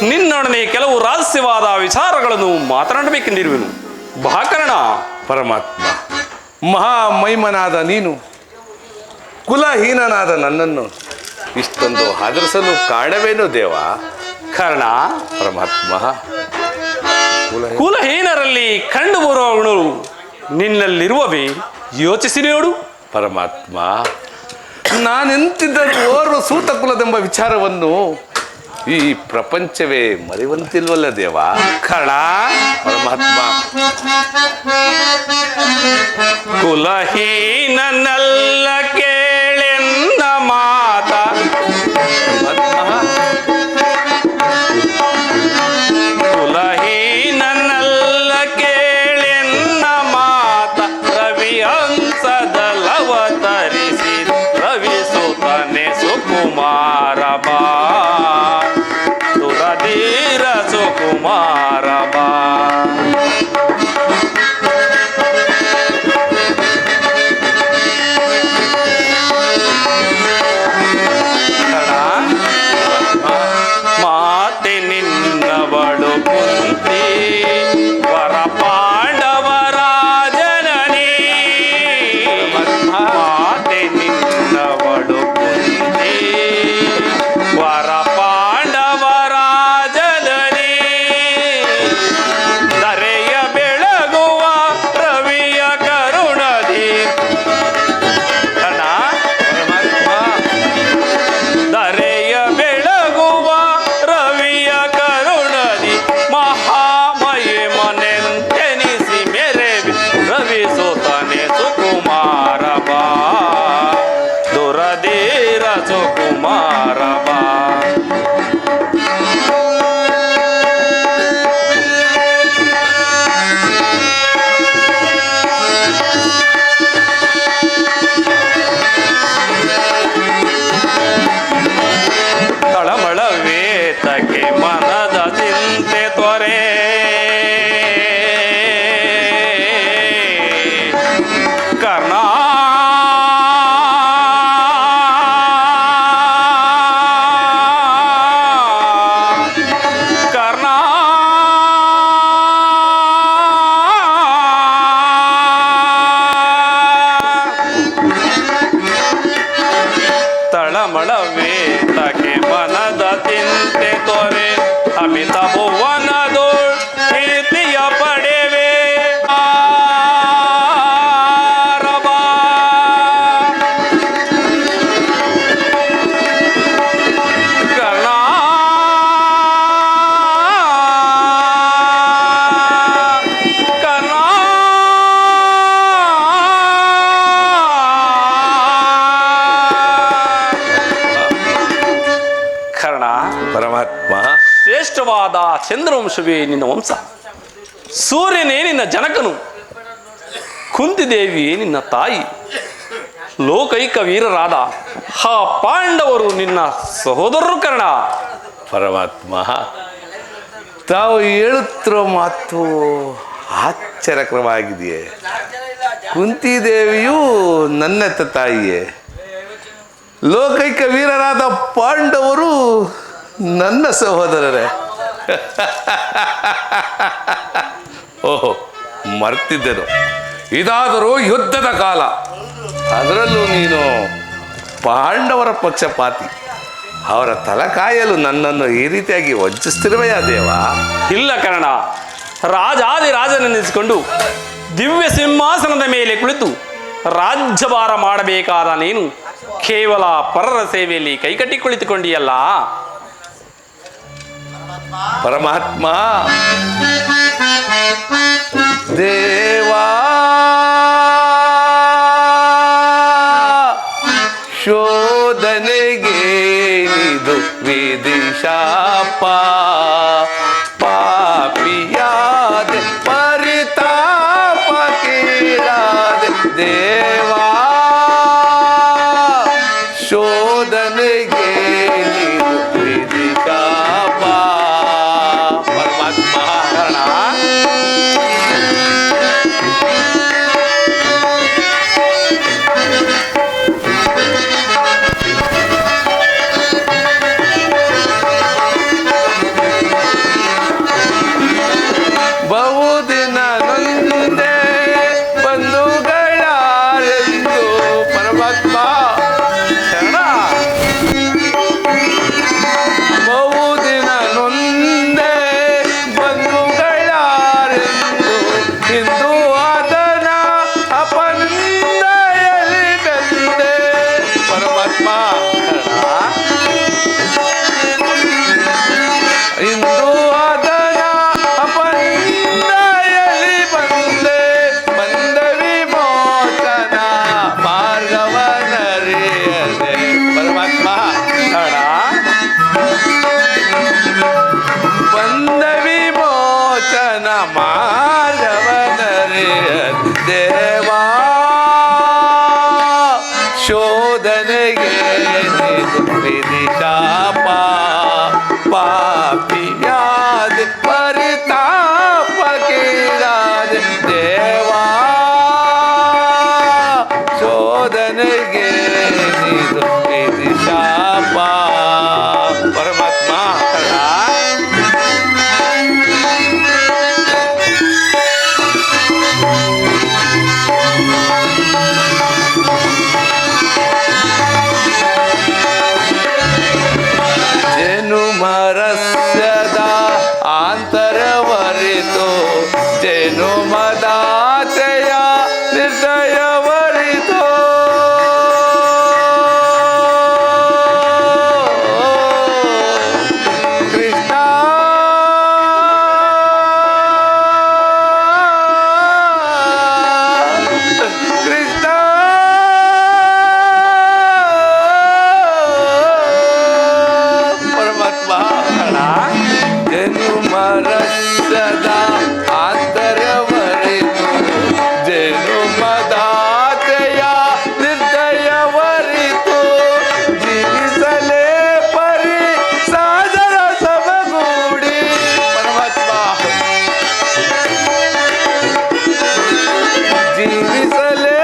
ನಿನ್ನೊಡನೆ ಕೆಲವು ರಹಸ್ಯವಾದ ವಿಚಾರಗಳನ್ನು ಮಾತನಾಡಬೇಕೆಂದಿರುವೆನು. ಬಾಕರಣ. ಪರಮಾತ್ಮ, ಮಹಾಮಹಿಮನಾದ ನೀನು ಕುಲಹೀನನಾದ ನನ್ನನ್ನು ಇಷ್ಟೊಂದು ಹಾದರಿಸಲು ಕಾರಣವೇನು ದೇವ? ಕರ್ಣ, ಪರಮಾತ್ಮ, ಕುಲಹೀನರಲ್ಲಿ ಕಂಡು ಬರುವವನು ನಿನ್ನಲ್ಲಿರುವವೇ? ಯೋಚಿಸಿ ನೋಡು. ಪರಮಾತ್ಮ, ನಾನೆಂತಿದ್ದರೂ ಓರ್ವ ಸೂತ ಕುಲದೆಂಬ ವಿಚಾರವನ್ನು ಈ ಪ್ರಪಂಚವೇ ಮರೆಯುವಂತಿಲ್ವಲ್ಲ ದೇವ? ಕರ್ಣ, ಪರಮಾತ್ಮ, ಕುಲಹೀನನಲ್ಲ ಕೇಳೆನ್ನ ಮಾತ. ಕುಲಹೀನನಲ್ಲ ಕೇಳೆನ್ನ ಮಾತ. ರವಿ ಹಂಸದಲವತರಿಸಿ ರವಿ ಸುತನೆ ಸುಕುಮಾರ ಬಾ. ದುರಧೀರ ಸುಕುಮಾರ ಬಾ. ಮಾತೆ ನಿನ್ನವಳು ಕುಂತಿ ವರ ಪಾಂಡವರ ಜನನಿ. ಮಾತೆ ನಿನ್ನವಳು ಕುಂತಿ ವರ ಪಾಂಡವರ ಜನನಿ. ಧರೆಯ ಬೆಳಗುವ ರವಿಯ ಕರುಣದಿ. ಕಣ, ಧರೆಯ ಬೆಳಗುವ ರವಿಯ ಕರುಣದಿ ಮಹಾಮಹಿಮನೆಂತೆನಿಸಿ ಮೆರೆವಿ ರವಿ ಸುತನೆ ಸುಕುಮಾರ ಬಾ. ದುರಧೀರ ಸುಕುಮಾರ ಬಾ. ತಳಮಳವೇತಕ್ಕೆ ಮನದ ಚಿಂತೆ ತೊರೆ. ಕರ್ಣ, ಕರ್ಣ, ತಳಮಳವೇತಕ್ಕೆ ಮನದ ಚಿಂತೆ ತೊರೆ. ಅಮಿತ ಭುವನದು ಕೀರ್ತಿಯ ಪಡೆವೆ ಆರಬಾ. ಕರ್ಣ, ಕರ್ಣ, ಕರ್ಣ, ಪರಮಾತ್ಮ, ಶ್ರೇಷ್ಠವಾದ ಚಂದ್ರವಂಶವೇ ನಿನ್ನ ವಂಶ. ಸೂರ್ಯನೇ ನಿನ್ನ ಜನಕನು. ಕುಂತಿದೇವಿಯೇ ನಿನ್ನ ತಾಯಿ. ಲೋಕೈಕ ವೀರರಾದ ಆ ಪಾಂಡವರು ನಿನ್ನ ಸಹೋದರರು. ಕರ್ಣ, ಪರಮಾತ್ಮ, ತಾವು ಹೇಳುತ್ತಿರೋ ಮಾತು ಆಶ್ಚರ್ಯಕರವಾಗಿದೆಯೇ? ಕುಂತಿದೇವಿಯು ನನ್ನೆತ್ತ ತಾಯಿಯೇ, ಲೋಕೈಕ ವೀರರಾದ ಪಾಂಡವರು ನನ್ನ ಸಹೋದರರೇ. ಓಹೋ, ಮರ್ತಿದ್ದೆನು. ಇದಾದರೂ ಯುದ್ಧದ ಕಾಲ, ಅದರಲ್ಲೂ ನೀನು ಪಾಂಡವರ ಪಕ್ಷಪಾತಿ. ಅವರ ತಲಕಾಯಲು ನನ್ನನ್ನು ಈ ರೀತಿಯಾಗಿ ವಂಚಿಸ್ತಿರುವೆಯಾ ದೇವ? ಇಲ್ಲ ಕರ್ಣ, ರಾಜಾದಿರಾಜನೆನಿಸಿಕೊಂಡು ದಿವ್ಯ ಸಿಂಹಾಸನದ ಮೇಲೆ ಕುಳಿತು ರಾಜ್ಯಭಾರ ಮಾಡಬೇಕಾದ ನೀನು ಕೇವಲ ಪರರ ಸೇವೆಯಲ್ಲಿ ಕೈಕಟ್ಟಿ ಕುಳಿತುಕೊಂಡಿಯಲ್ಲ. ಪರಮಾತ್ಮ, ದೇವಾ ಶೋಧನೆಗೆ ನಿದು ವಿಧಿಶಾಪ. ಪಾಪಿಯಾದೆ ಪರಿತಾಪ ಕೀಳಾದೆ ದೇವಾ. ಶೋಧನೆಗೆ ನಿದು ವಿಧಿಶಾಪ. ಪರಮಾತ್ಮ, ಕರ್ಣ, ಸದಾ ಆಂತರವರಿತು ಜನುಮದಾತೆಯ ನಿರ್ದಯವರಿತು ಕೃಷ್ಣ ಕೃಷ್ಣ ಪರಮಾತ್ಮ ಜನುಮರಸದ ಆಂತರವರಿತು ಜನುಮದಾತೆಯ ನಿರ್ದಯವರಿತು ಜೀವಿಸಲೇ ಪರಿ ಸಾದರ ಸಮಗೂಡಿ ಪರಮಾತ್ಮ ಜೀವಿಸಲೇ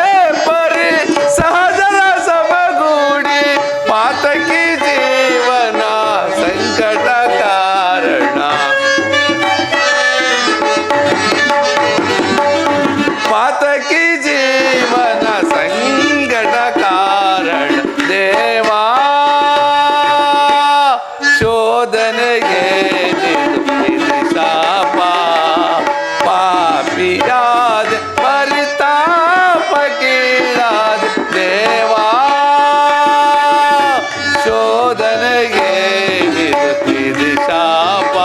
ಪರಿ ಸಹಜರ ಸಮಗೂಡಿ ಪಾತಕಿ ಜೀವನ ಸಂಕಟ ಕಾರಣ ಪಾತಕಿ ಜೀವನ ಸಂಕಟ ಕಾರಣ ದೇವಾ ಶೋಧನೆಗೆ ಇದು ಶಾಪ ಪಾಪಿಯಾದ ಪರಿತಾಪ ಕೀಳಾದ ದೇವಾ ಶೋಧನೆಗೆ ಇದು ಶಾಪ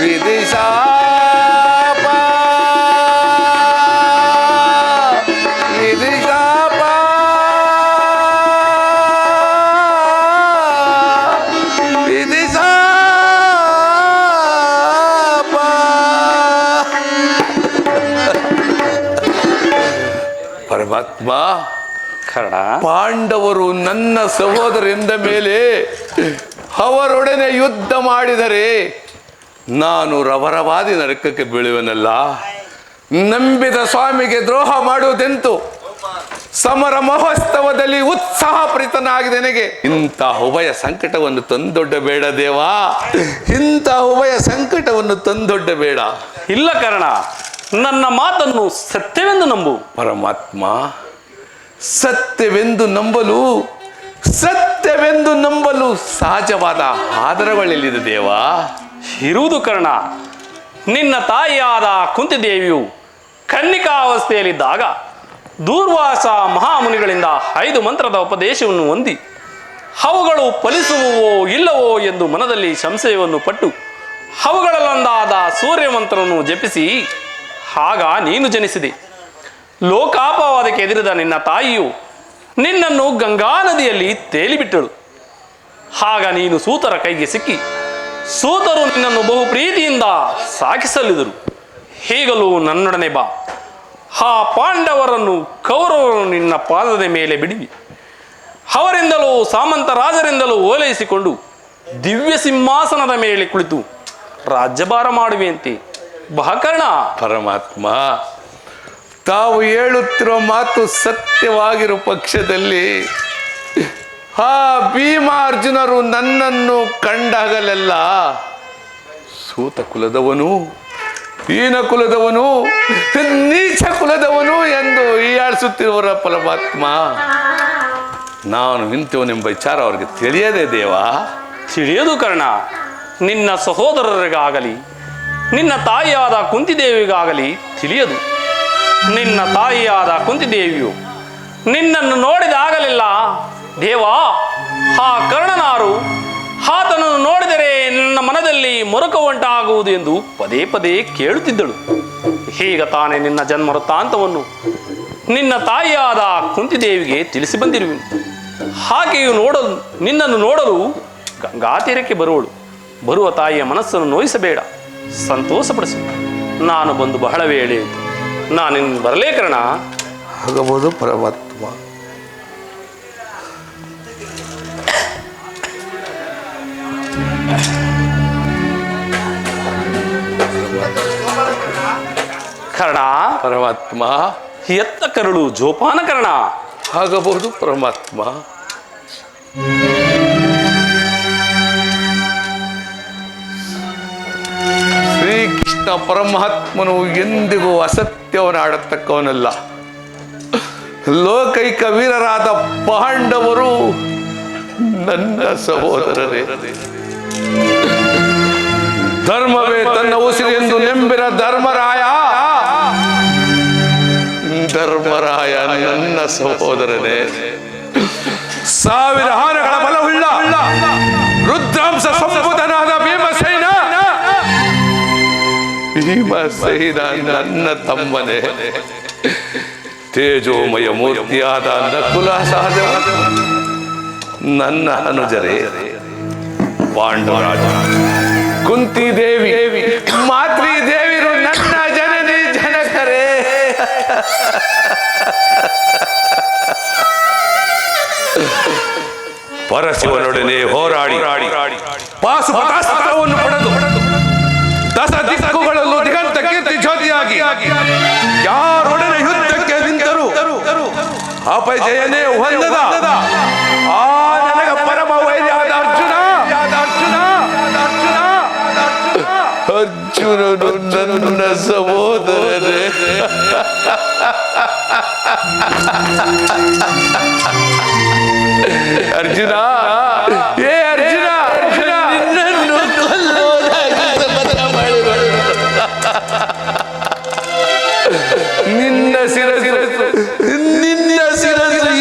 ವಿಧಿ ಶಾಪ ವಿಧಿ ಶಾಪ ವಿಧಿ ಶಾಪ ಪರಮಾತ್ಮ ಕರ್ಣ, ಪಾಂಡವರು ನನ್ನ ಸಹೋದರರಿಂದ ಮೇಲೆ ಅವರೊಡನೆ ಯುದ್ಧ ಮಾಡಿದರೆ ನಾನು ರವರವಾದಿ ನರಕಕ್ಕೆ ಬೀಳುವನಲ್ಲ. ನಂಬಿದ ಸ್ವಾಮಿಗೆ ದ್ರೋಹ ಮಾಡುವುದೆಂತು? ಸಮರ ಮಹೋತ್ಸವದಲ್ಲಿ ಉತ್ಸಾಹಪ್ರೀತನಾಗಿದೆ ನನಗೆ. ಇಂಥ ಉಭಯ ಸಂಕಟವನ್ನು ತಂದೊಡ್ಡಬೇಡ ದೇವಾ, ಇಂಥ ಉಭಯ ಸಂಕಟವನ್ನು ತಂದೊಡ್ಡಬೇಡ. ಇಲ್ಲ ಕರ್ಣ, ನನ್ನ ಮಾತನ್ನು ಸತ್ಯವೆಂದು ನಂಬು. ಪರಮಾತ್ಮ, ಸತ್ಯವೆಂದು ನಂಬಲು ಸಹಜವಾದ ಆಧಾರಗಳೆಲ್ಲಿದೆ ದೇವಾ? ಇರುವುದು ಕರ್ಣ. ನಿನ್ನ ತಾಯಿಯಾದ ಕುಂತಿದೇವಿಯು ಕನ್ನಿಕಾವಸ್ಥೆಯಲ್ಲಿದ್ದಾಗ ದೂರ್ವಾಸ ಮಹಾಮುನಿಗಳಿಂದ 5 ಮಂತ್ರದ ಉಪದೇಶವನ್ನು ಹೊಂದಿ ಅವುಗಳು ಫಲಿಸುವವೋ ಇಲ್ಲವೋ ಎಂದು ಮನದಲ್ಲಿ ಸಂಶಯವನ್ನು ಪಟ್ಟು ಅವುಗಳಲ್ಲೊಂದಾದ ಸೂರ್ಯಮಂತ್ರವನ್ನು ಜಪಿಸಿ ಆಗ ನೀನು ಜನಿಸಿದೆ. ಲೋಕಾಪವಾದಕ್ಕೆ ಎದುರಿದ ನಿನ್ನ ತಾಯಿಯು ನಿನ್ನನ್ನು ಗಂಗಾ ನದಿಯಲ್ಲಿ ತೇಲಿಬಿಟ್ಟಳು. ಆಗ ನೀನು ಸೂತರ ಕೈಗೆ ಸಿಕ್ಕಿ ಸೂತರು ನಿನ್ನನ್ನು ಬಹು ಪ್ರೀತಿಯಿಂದ ಸಾಕಿಸಲಿದರು. ಹೀಗಲೂ ನನ್ನೊಡನೆ ಬಾ. ಆ ಪಾಂಡವರನ್ನು ಕೌರವರನ್ನು ನಿನ್ನ ಪಾದದ ಮೇಲೆ ಬಿಡಿವಿ. ಅವರಿಂದಲೂ ಸಾಮಂತ ರಾಜರಿಂದಲೂ ಓಲೈಸಿಕೊಂಡು ದಿವ್ಯ ಸಿಂಹಾಸನದ ಮೇಲೆ ಕುಳಿತು ರಾಜ್ಯಭಾರ ಮಾಡುವೆಯಂತೆ. ಬಹಕರ್ಣ. ಪರಮಾತ್ಮ, ತಾವು ಹೇಳುತ್ತಿರೋ ಮಾತು ಸತ್ಯವಾಗಿರೋ ಪಕ್ಷದಲ್ಲಿ ಆ ಭೀಮಾರ್ಜುನರು ನನ್ನನ್ನು ಕಂಡಾಗಲೆಲ್ಲ ಸೂತ ಕುಲದವನು, ಹೀನ ಕುಲದವನು, ನೀಚ ಕುಲದವನು ಎಂದು ಹೀಯಾಳಿಸುತ್ತಿರುವರ ಪರಮಾತ್ಮ, ನಾನು ಇಂಥವನೆಂಬ ವಿಚಾರ ಅವ್ರಿಗೆ ತಿಳಿಯದೆ ದೇವಾ? ತಿಳಿಯದು ಕರ್ಣ. ನಿನ್ನ ಸಹೋದರರಿಗಾಗಲಿ ನಿನ್ನ ತಾಯಿಯಾದ ಕುಂತಿದೇವಿಗಾಗಲಿ ತಿಳಿಯದು. ನಿನ್ನ ತಾಯಿಯಾದ ಕುಂತಿದೇವಿಯು ನಿನ್ನನ್ನು ನೋಡಿದಾಗಲೆಲ್ಲ ದೇವಾ, ಆ ಕರ್ಣನಾರು, ಆತನನ್ನು ನೋಡಿದರೆ ನನ್ನ ಮನದಲ್ಲಿ ಮರುಕ ಉಂಟಾಗುವುದು ಎಂದು ಪದೇ ಪದೇ ಕೇಳುತ್ತಿದ್ದಳು. ಈಗ ತಾನೇ ನಿನ್ನ ಜನ್ಮ ವೃತ್ತಾಂತವನ್ನು ನಿನ್ನ ತಾಯಿಯಾದ ಕುಂತಿದೇವಿಗೆ ತಿಳಿಸಿ ಬಂದಿರುವೆನು. ಆಕೆಯು ನಿನ್ನನ್ನು ನೋಡಲು ಗಂಗಾ ತೀರಕ್ಕೆ ಬರುವಳು. ಬರುವ ತಾಯಿಯ ಮನಸ್ಸನ್ನು ನೋಯಿಸಬೇಡ, ಸಂತೋಷಪಡಿಸು. ನಾನು ಬಂದು ಬಹಳ ವೇಳೆ ಆಯಿತು. ನಾನಿನ್ನು ಬರಲೇ ಕರ್ಣ? ಆಗಬಹುದು ಪರಮಾತ್ಮ. ಕರ್ಣ. ಪರಮಾತ್ಮ, ಎತ್ತ ಕರಳು ಜೋಪಾನ ಕರ್ಣ. ಆಗಬಹುದು ಪರಮಾತ್ಮ. ಶ್ರೀಕೃಷ್ಣ ಪರಮಾತ್ಮನು ಎಂದಿಗೂ ಅಸತ್ಯವನ್ನು ಆಡತಕ್ಕವನಲ್ಲ. ಲೋಕೈಕ ವೀರರಾದ ಪಾಂಡವರು ನನ್ನ ಸಹೋದರರೇ. ಧರ್ಮವೇ ತನ್ನ ಉಸಿರೆಂದು ನೆಂಬಿರ ಧರ್ಮರಾಯ ಧರ್ಮರಾಯ ನನ್ನ ಸಹೋದರನೇ, ಸಾವಿರ ಆನೆಗಳ ಬಲವುಳ್ಳ ರುದ್ರಾಂಶ ಸಂಬುಧನಾದ ಭೀಮಸೇನ ನನ್ನ ತಮ್ಮನೇ, ತೇಜೋಮಯ ಮೂರ್ತಿಯಾದ ನಕುಲ ಸಹದೇವ ನನ್ನ ಅನುಜರೇ, ಪಾಂಡುರಾಜ, ಕುಂತಿ ದೇವಿ, ಮಾದ್ರಿ ದೇವಿರು ನನ್ನ ಜನನಿ ಜನಕರೇ. ಪರಶಿವನೊಡನೆ ಹೋರಾಡಿ ಪಾಶುಪತಾಸ್ತ್ರವನ್ನು ಪಡೆದು ದಶ ದಿಕ್ಕುಗಳಲ್ಲೂ ದಿಗಂತ ಕೀರ್ತಿ ಜ್ಯೋತಿಯಾಗಿ ಯಾರೊಡನೆ ಯುದ್ಧಕ್ಕೆ ನಿಂತರು ಅಪಜಯನೇ ಹೊಂದದ ಆ ನನಗ ಪರಮ ವೈರ್ಯಾದ ಅರ್ಜುನನು ನನ್ನ ಸಹೋದರನೇ. ಅರ್ಜುನ, ಏ ಅರ್ಜುನ, ನಿನ್ನನ್ನು ಕೊಲ್ಲೋದಾಗಿ ಶಪಥ ಮಾಡಿದರು. ನಿನ್ನ ಶಿರಸ್ಸು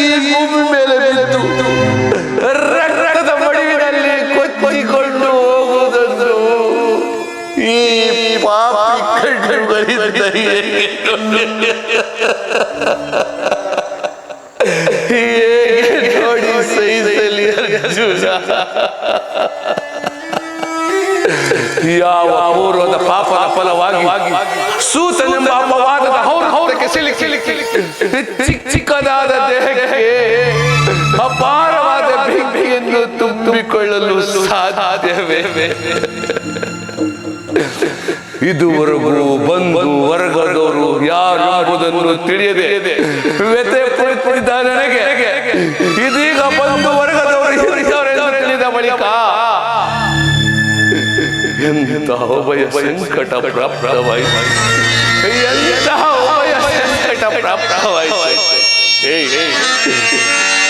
ಈ ಭೂಮಿ ಮೇಲೆ ಬಿದ್ದು ರಕ್ತದ ಮಡುವಿನಲ್ಲಿ ಕೊಚ್ಚಿಕೊಂಡು ಹೋಗುವುದನ್ನು ಈ ಪಾಪಿ ಕಣ್ಣುಗಳಿಂದ ಹೇಗೆ ನೋಡಿ ಸಹಿಸಲಿ ಅರ್ಜುನ. ಯಾವ ಪೂರ್ವದ ಪಾಪದ ಫಲವಾಗಿ ಸೂತನೆಂಬ ಅಪವಾದದ ಹೌದಕ್ಕೆ ಸಿಲುಕಿ ಚಿಕ್ಕದಾದ ದೇಹಕ್ಕೆ ಅಪಾರವಾದ ಬೆಂಕಿಯನ್ನು ತುಂಬಿಕೊಳ್ಳಲು ಸಾಧ್ಯವೇ? ಇದುವರೆಗೂ ಬಂದು ವರ್ಗದವರು ಯಾರು ಎಂಬುದನ್ನು ತಿಳಿಯದೆ ವ್ಯಥೆ ಪಡುತ್ತಿದ್ದ ನನಗೆ ಇದೀಗ ಬಂದು ವರ್ಗದವರು ಹಿರಿಯವರೆಂದು ತಿಳಿದ ಬಳಿಕ ಎಂತಹ ಉಭಯ ಸಂಕಟ ಪ್ರಾಪ್ತವಾಯಿತು, ಎಂತಹ ಉಭಯ ಸಂಕಟ ಪ್ರಾಪ್ತವಾಯಿತು.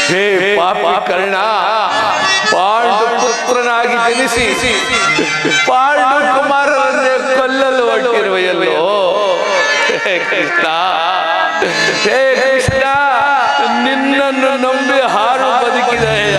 ಹೇ ಪಾಪಿ ಕರ್ಣ, ಪಾಂಡು ಪುತ್ರನಾಗಿ ಜನಿಸಿ ಪಾಂಡು ಕುಮಾರರನ್ನೇ ಕೊಲ್ಲಲು ಹೊರಟಿರುವೆಯಲ್ಲೋ. ಹೇ ಕೃಷ್ಣ, ಹೇ ಕೃಷ್ಣ, ನಿನ್ನನ್ನು ನಂಬಿ ಹಾರು ಬದುಕಿದೆಯ.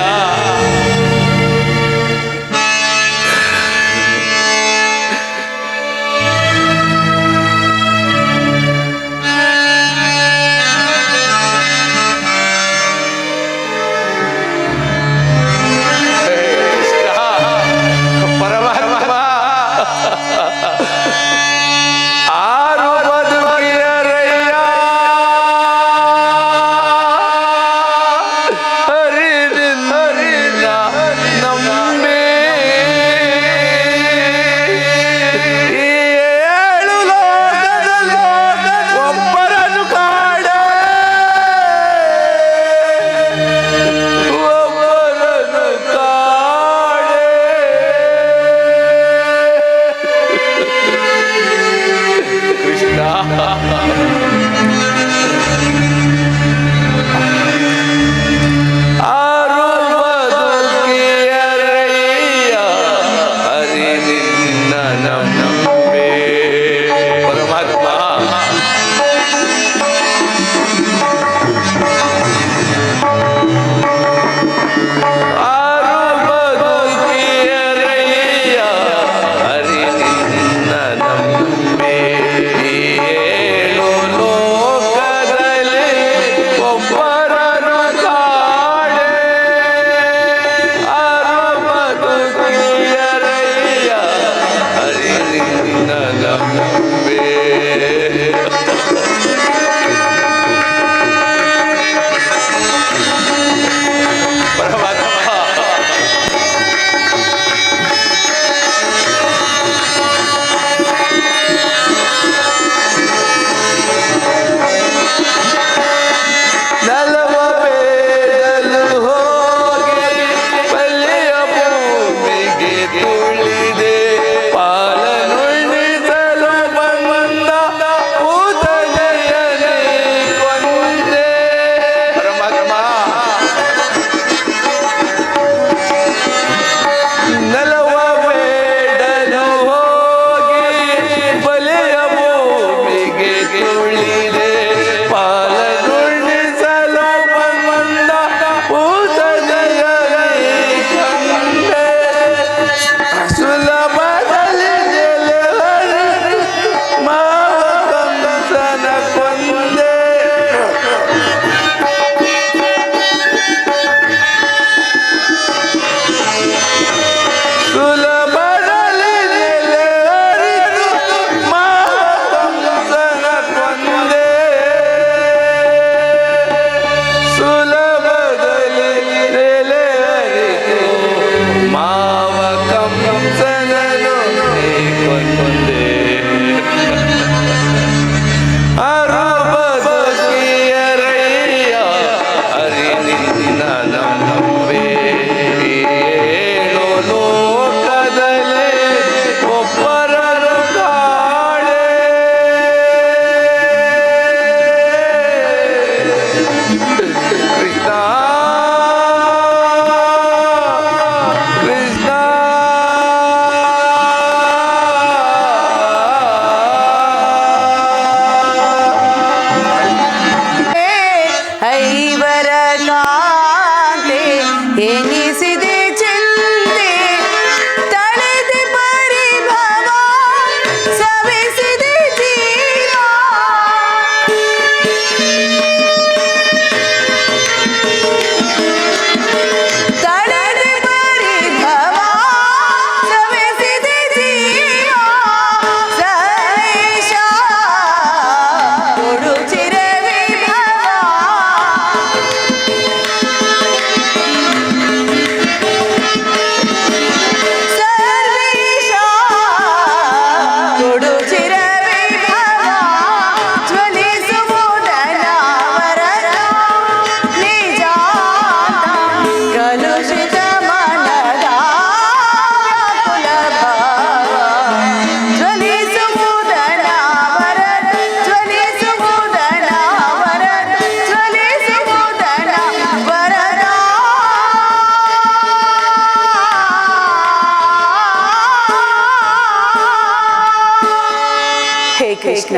ಕೃಷ್ಣ,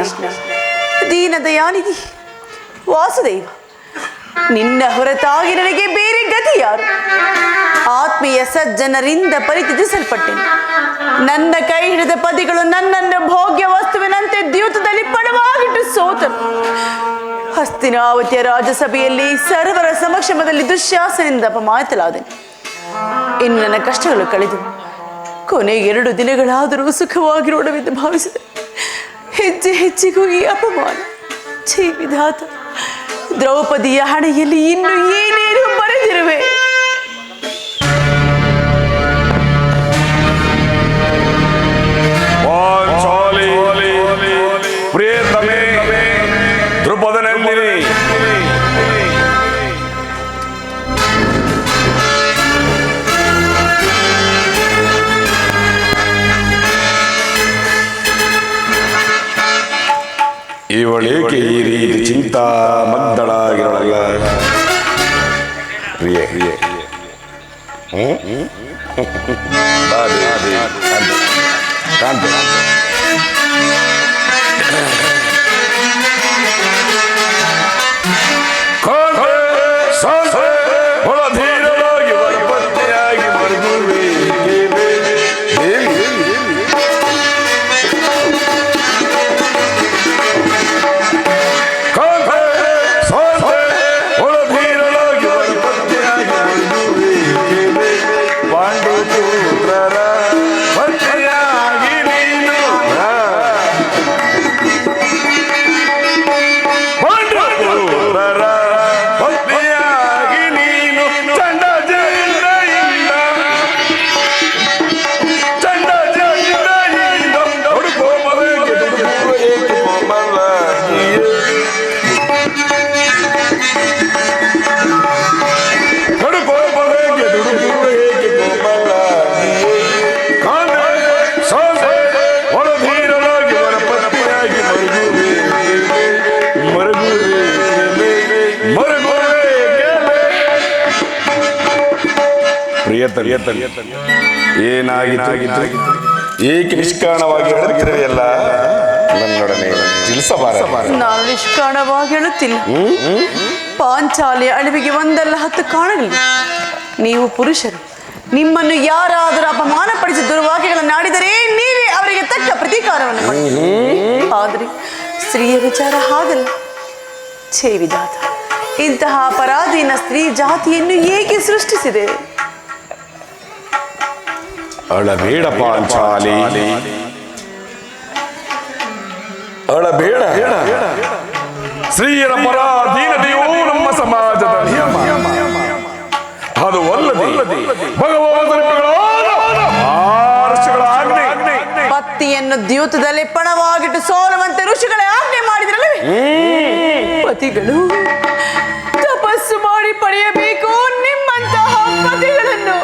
ದೀನದಯಾನಿಧಿ, ವಾಸುದೇವ, ನಿನ್ನ ಹೊರತಾಗಿ ನನಗೆ ಬೇರೆ ಗತಿ ಯಾರು? ಆತ್ಮೀಯ ಸಜ್ಜನರಿಂದ ಪರಿತ್ಯಜಿಸಲ್ಪಟ್ಟೆನು. ನನ್ನ ಕೈ ಹಿಡಿದ ಪದಿಗಳು ನನ್ನನ್ನು ಭೋಗ್ಯ ವಸ್ತುವಿನಂತೆ ದ್ಯೂತದಲ್ಲಿ ಪಣವಾಗಿಟ್ಟು ಸೋತರು. ಹಸ್ತಿನಾವತಿಯ ರಾಜಸಭೆಯಲ್ಲಿ ಸರ್ವರ ಸಮಕ್ಷಮದಲ್ಲಿ ದುಶ್ಯಾಸನಿಂದ ಅಪಮಾನಿತಲಾದೆನು. ಇನ್ನು ನನ್ನ ಕಷ್ಟಗಳು ಕಳೆದು ಕೊನೆ 2 ದಿನಗಳಾದರೂ ಸುಖವಾಗಿರೋಣವೆಂದು ಭಾವಿಸಿದೆ. ಹೆಜ್ಜೆ ಹೆಜ್ಜೆಗೂ ಈ ಅಪಮಾನ. ಛೀ ವಿಧಾತ, ದ್ರೌಪದಿಯ ಹಣೆಯಲ್ಲಿ ಇನ್ನು ಏನೇನು ಬರೆದಿರುವೆ? ಪ್ರಿಯತಮೇ ದ್ರುಪದನಂದಿನಿ, ಇವಳೇಕೆ ಈ ರೀತಿ ಚಿಂತಾ ಮಗ್ದಳಾಗಿರಲ್ಲ? ಪ್ರಿಯೆ ಕಾಂತೆ ಹೊಳಧೀರವಾಗಿ ವರಪತ್ನಿಯಾಗಿ ಮರುಗುವೆ ಏನಾಗಿತ್ತು? ಏಕೆ ನಿಷ್ಕಾರಣವಾಗಿ ಹೇಳುತ್ತಿರುವೆಯಲ್ಲ? ನನ್ನೊಡನೆ ತಿಳಿಸಬಾರದು. ನಾನು ನಿಷ್ಕಾರಣವಾಗಿ ಹೇಳುತ್ತಿಲ್ಲ. ಪಾಂಚಾಲಿಯ ಅಳಿವಿಗೆ 1 ಕಾರಣಗಳಿವೆ. ನೀವು ಪುರುಷರು, ನಿಮ್ಮನ್ನು ಯಾರಾದರೂ ಅಪಮಾನಪಡಿಸಿ ದುರ್ವಾಕ್ಯಗಳನ್ನಾಡಿದರೆ ನೀವೇ ಅವರಿಗೆ ತಕ್ಕ ಪ್ರತೀಕಾರವನ್ನು ಮಾಡಿ. ಆದರೆ ಸ್ತ್ರೀಯ ವಿಚಾರ ಹಾಗಲ್ಲ. ಛೇ ವಿಧಾತ, ಇಂತಹ ಅಪರಾಧೀನ ಸ್ತ್ರೀ ಜಾತಿಯನ್ನು ಏಕೆ ಸೃಷ್ಟಿಸಿದೆ? ಅಳಬೇಡ ಪಾಂಚಾಲಿ, ಅಳಬೇಡ. ಸ್ತ್ರೀಯರ ಪರಾಧೀನತೆಯೂ ನಮ್ಮ ಸಮಾಜದ ನಿಯಮ. ಅದು ಅಲ್ಲದೆ ಪತಿಯನ್ನು ದ್ಯೂತದಲ್ಲಿ ಪಣವಾಗಿಟ್ಟು ಸೋಲುವಂತೆ ಋಷಿಗಳೇ ಆಜ್ಞೆ ಮಾಡಿದ್ರಲ್ಲವೇ? ಪತಿಗಳು ತಪಸ್ಸು ಮಾಡಿ ಪಡೆಯಬೇಕು ನಿಮ್ಮಂತಹ ಪತಿಗಳನ್ನು.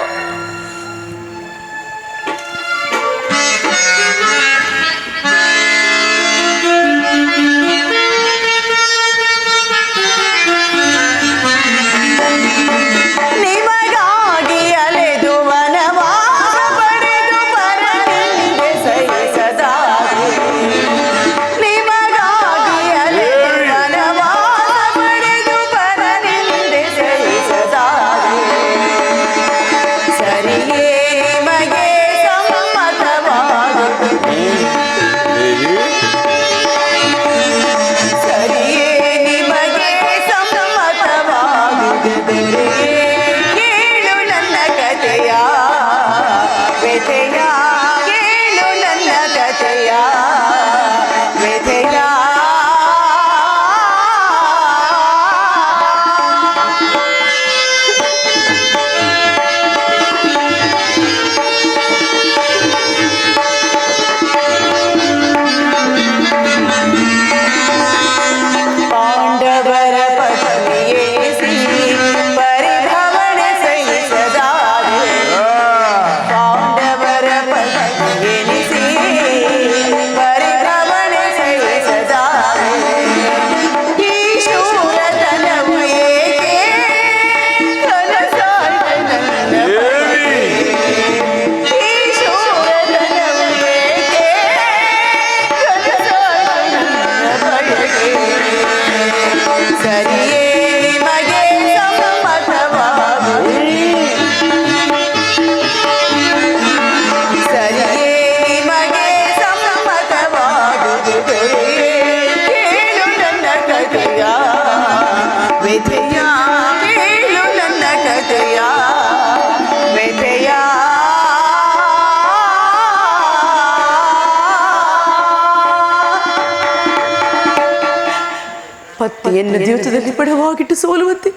ಪತಿಯನ್ನು ದ್ಯೂತದಲ್ಲಿ ಪಡವಾಗಿಟ್ಟು ಸೋಲುವಂತೆ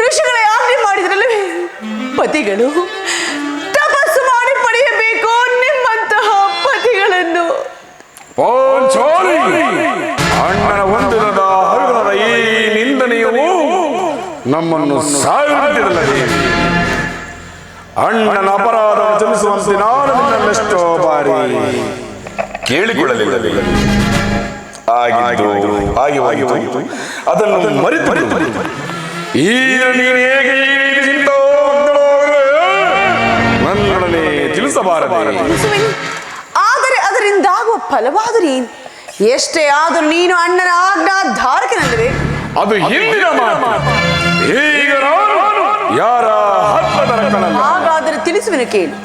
ಋಷಿಗಳೇ ಆಜ್ಞೆ ಮಾಡಿದ್ರಲ್ಲವೇ? ಪತಿಗಳು ತಪಸ್ಸು ಮಾಡಿ ಪಡೆಯಬೇಕು ನಿಮ್ಮಂತಹ ಪತಿಗಳನ್ನು. ಪಾಂಚಾಲಿ, ಅಣ್ಣನ ಹೊಂದಿರದ ಹರುಣದ ಈ ನಿಂದನೆಯು ನಮ್ಮನ್ನು ಸಾವಿರಲ್ಲದೆ ಅಣ್ಣನ ಅಪರಾಧ ಕ್ಷಮಿಸುವಂತೆ ನಾನು ನಿನ್ನನ್ನೆಷ್ಟೋ ಬಾರಿ ಕೇಳಿಕೊಳ್ಳಲಿಲ್ಲ. ಆಗಿದ್ದು ಅದನ್ನು ಮರೆತು ಈಗ ನೀನು ಹೇಗೆ ಈ ರೀತಿ ನನ್ನೊಡನೆ ತಿಳಿಸಬಾರದೆ. ಆದರೆ ಅದರಿಂದಾಗುವ ಫಲವಾದರೂ ಏನು? ಎಷ್ಟೇ ಆದರೂ ನೀನು ಅಣ್ಣನ ಆಜ್ಞಾಧಾರಕನಲ್ಲವೇ? ಅದು ಹಿಂದಿನ ಮಾತು. ಈಗ ಯಾರ ಹಾಗಾದರೆ ತಿಳಿಸುವೆನು ಕೇಳು.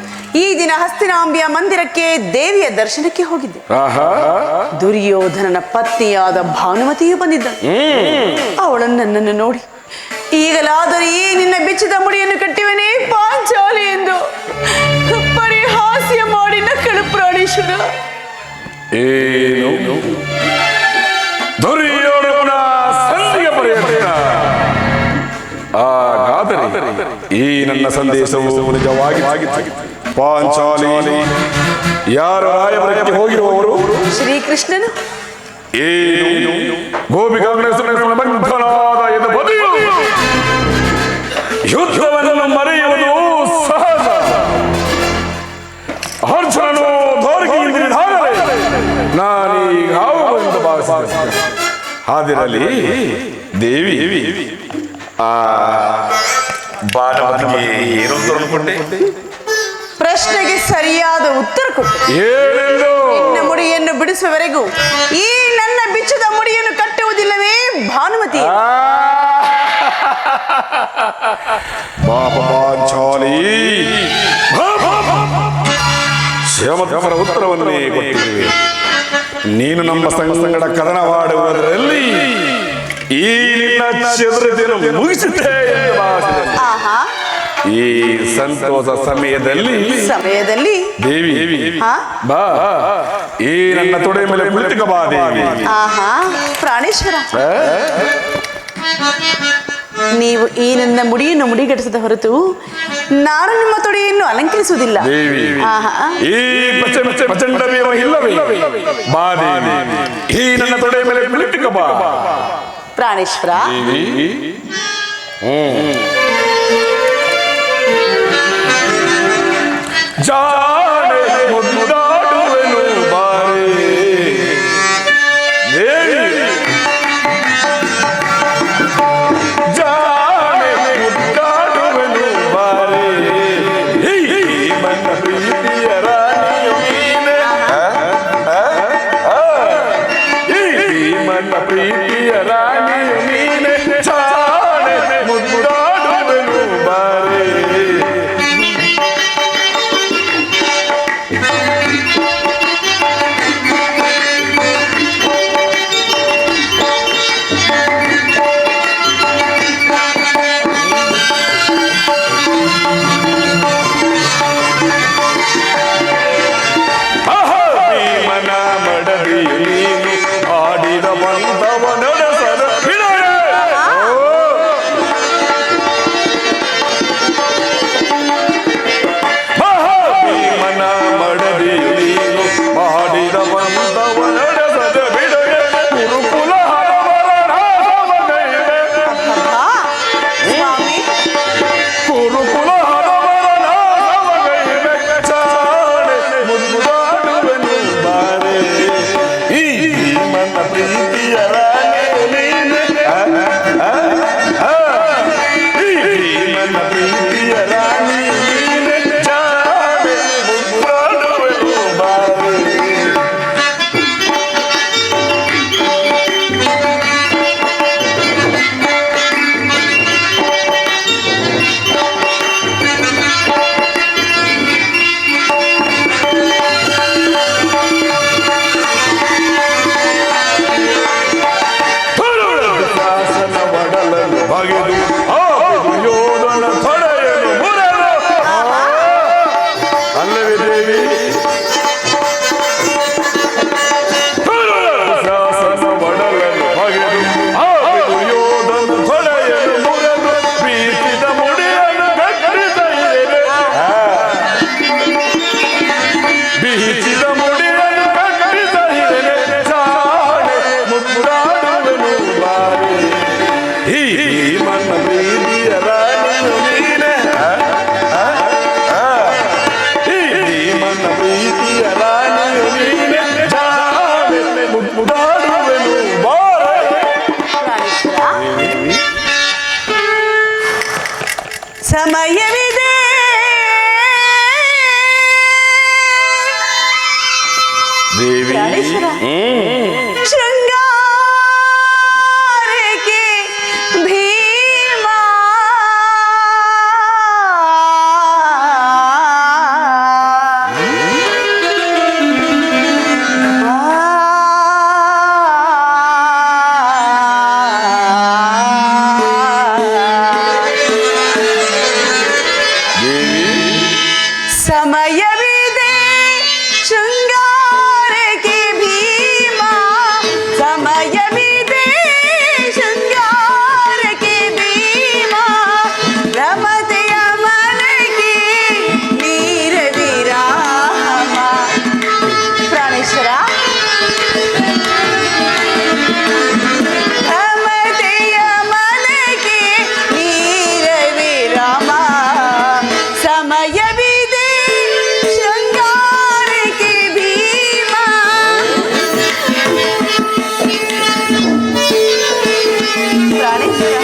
ಈ ದಿನ ಹಸ್ತಿನಾಂಬಿಯ ಮಂದಿರಕ್ಕೆ ದೇವಿಯ ದರ್ಶನಕ್ಕೆ ಹೋಗಿದ್ದೆ. ದುರ್ಯೋಧನನ ಪತ್ನಿಯಾದ ಭಾನುಮತಿಯು ಬಂದಿದ್ದ. ಅವಳು ನನ್ನನ್ನು ನೋಡಿ, ಈಗಲಾದರೂ ಈ ನಿನ್ನ ಬಿಚ್ಚಿದ ಮುಡಿಯನ್ನು ಕಟ್ಟಿವನೇ ಪಾಂಚಾಲಿ ಎಂದು ಪರಿಹಾಸ್ಯ ಮಾಡಿ ನಕ್ಕಳು ಪ್ರಾಣೇಶ್ವರ. ಏನು ದುರ್ಯೋಧನ ಸಂಧಿಗೆ ಪರ್ಯಂತ ಹಾಗಾದರೆ ಈ ನನ್ನ ಸಂದೇಶವು ನಿಜವಾಗಿ ಪಾಂಚಾಲಿ ಯಾರು ರಾಯಭಾರಕ್ಕೆ ಹೋಗಿರುವವರು? ಶ್ರೀಕೃಷ್ಣನು. ಏನು ಗೋಪಿಕಾಗ್ನೇಶ್ವರನಾದ ಎದ ಬದಿಯು ಯುದ್ಧವನ್ನು ಮರೆಯುವುದು ಸಹಜ. ಅರ್ಜುನನು ದ್ವಾರಕೆಯಿಂದಾಗಲೇ ನಾನೀಗ ಎಂದು ಭಾವಿಸಿದೆ. ಆದಿರಲಿ ದೇವಿ ಬಾಲವನಿಗೆ ಏನು ಅಂದುಕೊಂಡೆ? ಪ್ರಶ್ನೆಗೆ ಸರಿಯಾದ ಉತ್ತರ ಕೊಟ್ಟು ನಿನ್ನ ಮುಡಿಯನ್ನು ಬಿಡಿಸುವವರೆಗೂ ಈ ನನ್ನ ಬಿಚ್ಚದ ಮುಡಿಯನ್ನು ಕಟ್ಟುವುದಿಲ್ಲವೇ ಭಾನುಮತಿ? ಪಾಂಚಾಲಿ ಶ್ರೀಮದ್ರ ಉತ್ತರವನ್ನೇ ಕೊಟ್ಟಿರುವೆ. ನೀನು ನಮ್ಮ ಸಂಗಡ ಕದನವಾಡುವುದರಲ್ಲಿ ಈ ನಿನ್ನ ಚದುರತೆಯನ್ನು ಮುಗಿಸುತ್ತೆ ಎಂದು ಭಾವಿಸಿದೆ. ಈ ಸಂತೋಷ ಸಮಯದಲ್ಲಿ ದೇವಿ ಬಾ, ಈ ನನ್ನ ತೊಡೆ ಮೇಲೆ ಕುಳಿತುಕ ಬಾ ದೇವಿ. ಪ್ರಾಣೇಶ್ವರ, ನೀವು ಈ ನನ್ನ ಮುಡಿಯನ್ನು ಮುಡಿಗಟ್ಟಿಸದ ಹೊರತು ನಾನು ನಿಮ್ಮ ತೊಡೆಯನ್ನು ಅಲಂಕರಿಸುವುದಿಲ್ಲ ದೇವಿ. ಈ ಪ್ರಚಂಡ ಇಲ್ಲವೇ? ಬಾ ದೇವಿ, ಈ ನನ್ನ ತೊಡೆ ಮೇಲೆ ಕುಳಿತುಕ ಬಾ ಪ್ರಾಣೇಶ್ವರ. ಜಾಣೆ ಮುದ್ದಾಡುವೆನು ಬಾರೆ ದೇವಿ, ಜಾಣೆ ಮುದ್ದಾಡುವೆನು ಬಾರೆ ಮನ್ನ ಪ್ರೀತಿಯ ರಾಣಿಯು ನೀನೆ, ಮನ್ನ ಪ್ರೀತಿಯ ರಾಣಿಯು ನೀನೆ, ಜಾಣೆ ಮುದ್ದಾಡುವೆನು ಬಾರೆ. ದೇವಿ ಪ್ರಾಣೇಶ್ವರ ಶೃಂಗಾರಕ್ಕೆ ಭೀಮ ಸಮಯವಿದೆ ಶೃಂಗಾರಕ್ಕೆ ಭೀಮ ಸಮಯವಿದೆ ಶೃಂಗಾರಕ್ಕೆ ಭೀಮ ರಮತೆಯ ಮನೆಗೆ ನೀರ ವಿರಾಮ ಪ್ರಾಣೇಶ್ವರ ರಮತೆಯ ಮನೆಗೆ ನೀರ ವಿರಾಮ ಸಮಯವಿದೆ ಶೃಂಗಾರಕ್ಕೆ ಭೀಮ ಪ್ರಾಣೇಶ್ವರ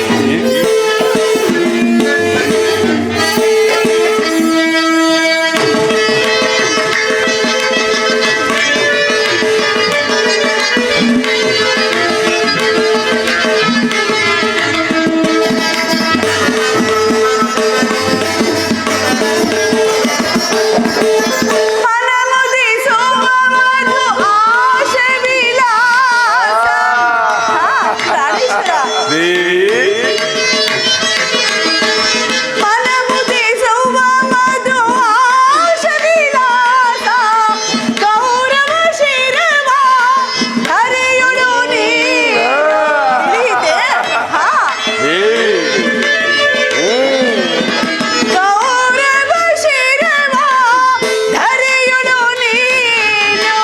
ಮನಮುದಿಸುವ ಮಧು ಆಶೆ ವಿಲಾಸ ಪ್ರಾಣೇಶ್ವರ ದೇವಿ ಮನಮುದಿಸುವ ಮಧು ಆಶೆ ವಿಲಾಸ ಗೌರವ ಶಿರವ ಹರಿಯುಳು ನೀತೆ ಹಾ ಗೌರವ ಶಿರವ ಧರೆಯುಳು ನೀನು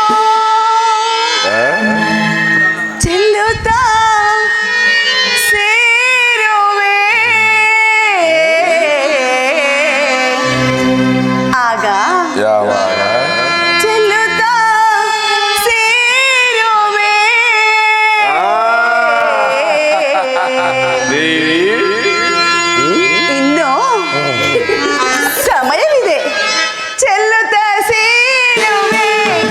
ಚೆಲ್ಲುತ್ತಾ ಸೇರುವೆ ಆಗ ಯಾವಾಗ ಚೆಲ್ಲುತ್ತಾ ಸೇರುವೆ ದೇವಿ ಇನ್ನು ಸಮಯವಿದೆ ಚೆಲ್ಲುತ್ತ ಸೇರುವೆ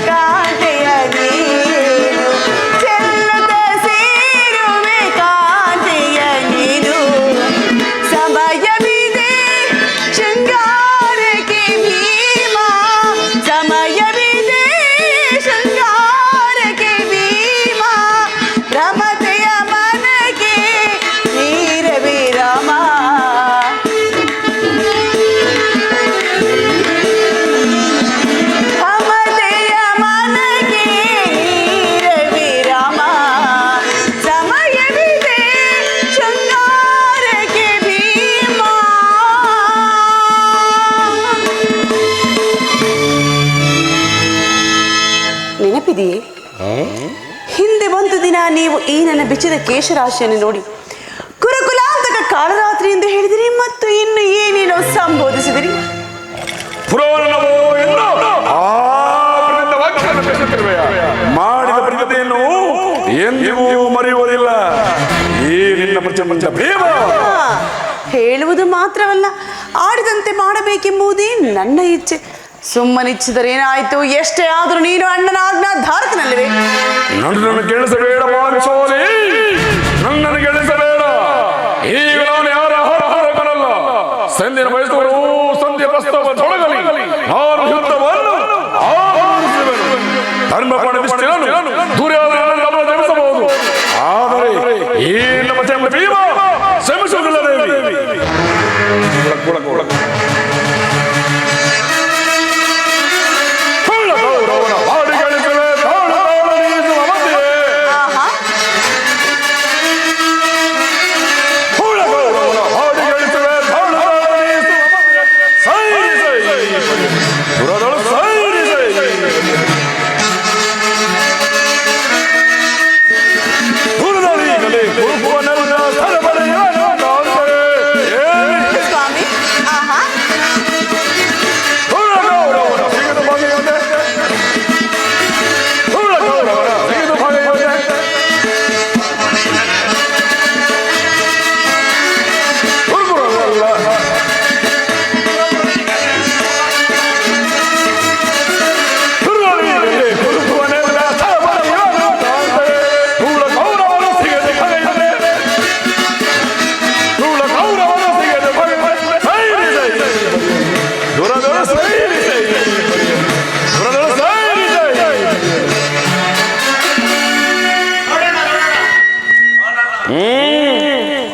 ಕಾಂತೆಯ ನೀನು ಚೆಲ್ಲುತ್ತ ಸೇರುವೆ ಕಾಂತೆಯ ನೀನು ಸಮಯವಿದೆ ಶೃಂಗಾರಕ್ಕೆ ಭೀಮ ಸಮಯವಿದೆ ಶೃಂಗಾರಕ್ಕೆ ಭೀಮ ರಮತೆಯ ಮನಗೆ ನೀರ ವಿರಾಮ ರಮತೆಯ ಮನಗೆ ನೀರ ವಿರಾಮ ಸಮಯವಿದೆ ಶೃಂಗಾರಕ್ಕೆ ಭೀಮ ನೆನಪಿದೆಯೇ ಹಿಂದೆ ಒಂದು ದಿನ ನೀವು ಈ ನನ್ನ ಬಿಚ್ಚಿದ ಕೇಶರಾಶಿಯನ್ನು ನೋಡಿ ಕುರುಕುಲಾಂತಕ ಕಾಳರಾತ್ರಿ ಎಂದು ಹೇಳಿದಿರಿ ಮತ್ತು ಇನ್ನು ಏನೇನೋ ಸಂಬೋಧಿಸಿದಿರಿ ಪುರವನ್ನವೋ ಎಂದು ಆ ಪ್ರತಿಜ್ಞ ವಾಕ್ಯವನ್ನು ಬೆಸೆದಿರುವೆಯ. ಮಾಡಿದ ಪ್ರತಿಜ್ಞೆಯನ್ನು ಎಂದಿಗೂ ಮರೆಯುವುದಿಲ್ಲ. ಈ ನಿನ್ನ ಪ್ರಚಂಡ ಪ್ರೇಮ ಹೇಳುವುದು ಮಾತ್ರವಲ್ಲ ಆಡಿದಂತೆ ಮಾಡಬೇಕೆಂಬುದೇ ನನ್ನ ಇಚ್ಛೆ ಸುಮ್ಮನಿಚ್ಛಿದರೇನಾಯ್ತು ಎಷ್ಟೇ ಆದರೂ ನೀನು ಅಣ್ಣನ ಆಜ್ಞಾಧಾರಕನಲ್ಲವೇ ನನ್ನನ್ನು ಕೇಳಿಸಬೇಡ ಮಾಂಸೋಲಿ ನನ್ನನ್ನು ಕೇಳಿಸಬೇಡ ಈಗ ನಾನು ಯಾರ ಆಹಾರಕನಲ್ಲ ಸಂಧಿನ ಬಯಸುವರು ಸಂಧಿಯ ಪ್ರಸ್ತಾವ ತೊಡಗಲಿ ನಾನು ಯುದ್ಧವನ್ನು ಆರಂಭಿಸುವೆನು. ಧರ್ಮ ಪಡೆದಿಷ್ಟೇನು ದುರ್ಯೋಧನನನ್ನು ಗಮನ ಜಯಿಸಬಹುದು ಆದರೆ ಈ ನಮ್ಮ ಚೆಂಬ ಭೀಮ ಶ್ರಮಿಸುವುದಿಲ್ಲ ದೇವಿ. ಗೌರವನ ಹಾಡಿ ಗಳಿಸುವೆ ತಾಳ ತಾಳನೀಸುವ ಮಧ್ಯೆ ಆಹಾ ಗೌರವನ ಹಾಡಿ ಗಳಿಸುವೆ ತಾಳ ತಾಳನೀಸುವ ಮಧ್ಯೆ ಸೈರಿ ಸೈ ಪುರದಳು ಸೈರಿ ಸೈ ಪುರದಳೀಗಲೇ ಕುರುಕುವ ನೆಲದ ಸ್ಥಳಬಲೆಯ ಸ್ವಾಮಿ ಆಹಾ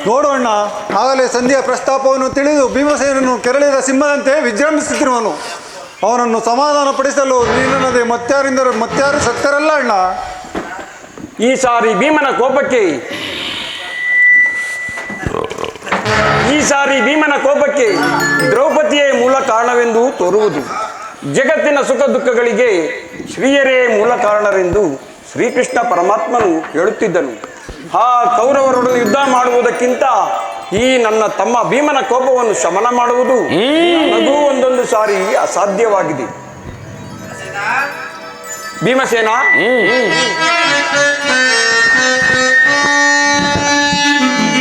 ನೋಡೋಣ. ಆಗಲೇ ಸಂಧಿಯ ಪ್ರಸ್ತಾಪವನ್ನು ತಿಳಿದು ಭೀಮಸೇನನು ಕೆರಳಿದ ಸಿಂಹದಂತೆ ವಿಜೃಂಭಿಸುತ್ತಿರುವನು. ಅವನನ್ನು ಸಮಾಧಾನಪಡಿಸಲು ನೀನನ್ನದೇ ಮತ್ಯಾರು ಸತ್ತರಲ್ಲ ಅಣ್ಣ. ಈ ಸಾರಿ ಭೀಮನ ಕೋಪಕ್ಕೆ ದ್ರೌಪದಿಯೇ ಮೂಲ ಕಾರಣವೆಂದು ತೋರುವುದು. ಜಗತ್ತಿನ ಸುಖ ದುಃಖಗಳಿಗೆ ಶ್ರೀಯರೇ ಮೂಲ ಕಾರಣರೆಂದು ಶ್ರೀಕೃಷ್ಣ ಪರಮಾತ್ಮನು ಹೇಳುತ್ತಿದ್ದನು. ಆ ಕೌರವರೊಡನೆ ಯುದ್ಧ ಮಾಡುವುದಕ್ಕಿಂತ ಈ ನನ್ನ ತಮ್ಮ ಭೀಮನ ಕೋಪವನ್ನು ಶಮನ ಮಾಡುವುದು ನನಗೂ ಒಂದೊಂದು ಸಾರಿ ಅಸಾಧ್ಯವಾಗಿದೆ. ಭೀಮಸೇನ,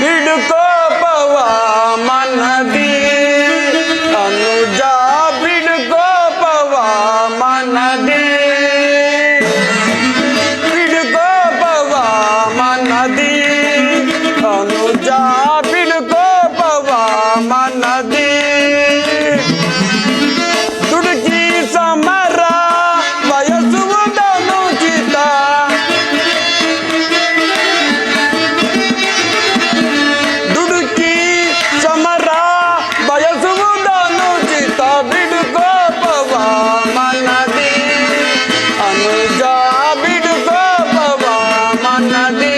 ಬಿಡುಕೋಪವ ಮನದಿ ಅನುಜ, ಬಿಡುಕೋಪವ ಮನದಿ, ಬಿಡುಕೋಪವ ಮನದಿ ಅನುಜ, ಬಿಡುಕೋಪವ ಮನದಿ, ದುಡುಕಿ ಸಮರ ಬಯಸುವುದನುಚಿತ, ದುಡುಕಿ ಸಮರ ಬಯಸುವುದನುಚಿತ, ಬಿಡುಕೋಪವ ಮನದಿ ಅನುಜ, ಬಿಡುಕೋಪವ ಮನದಿ.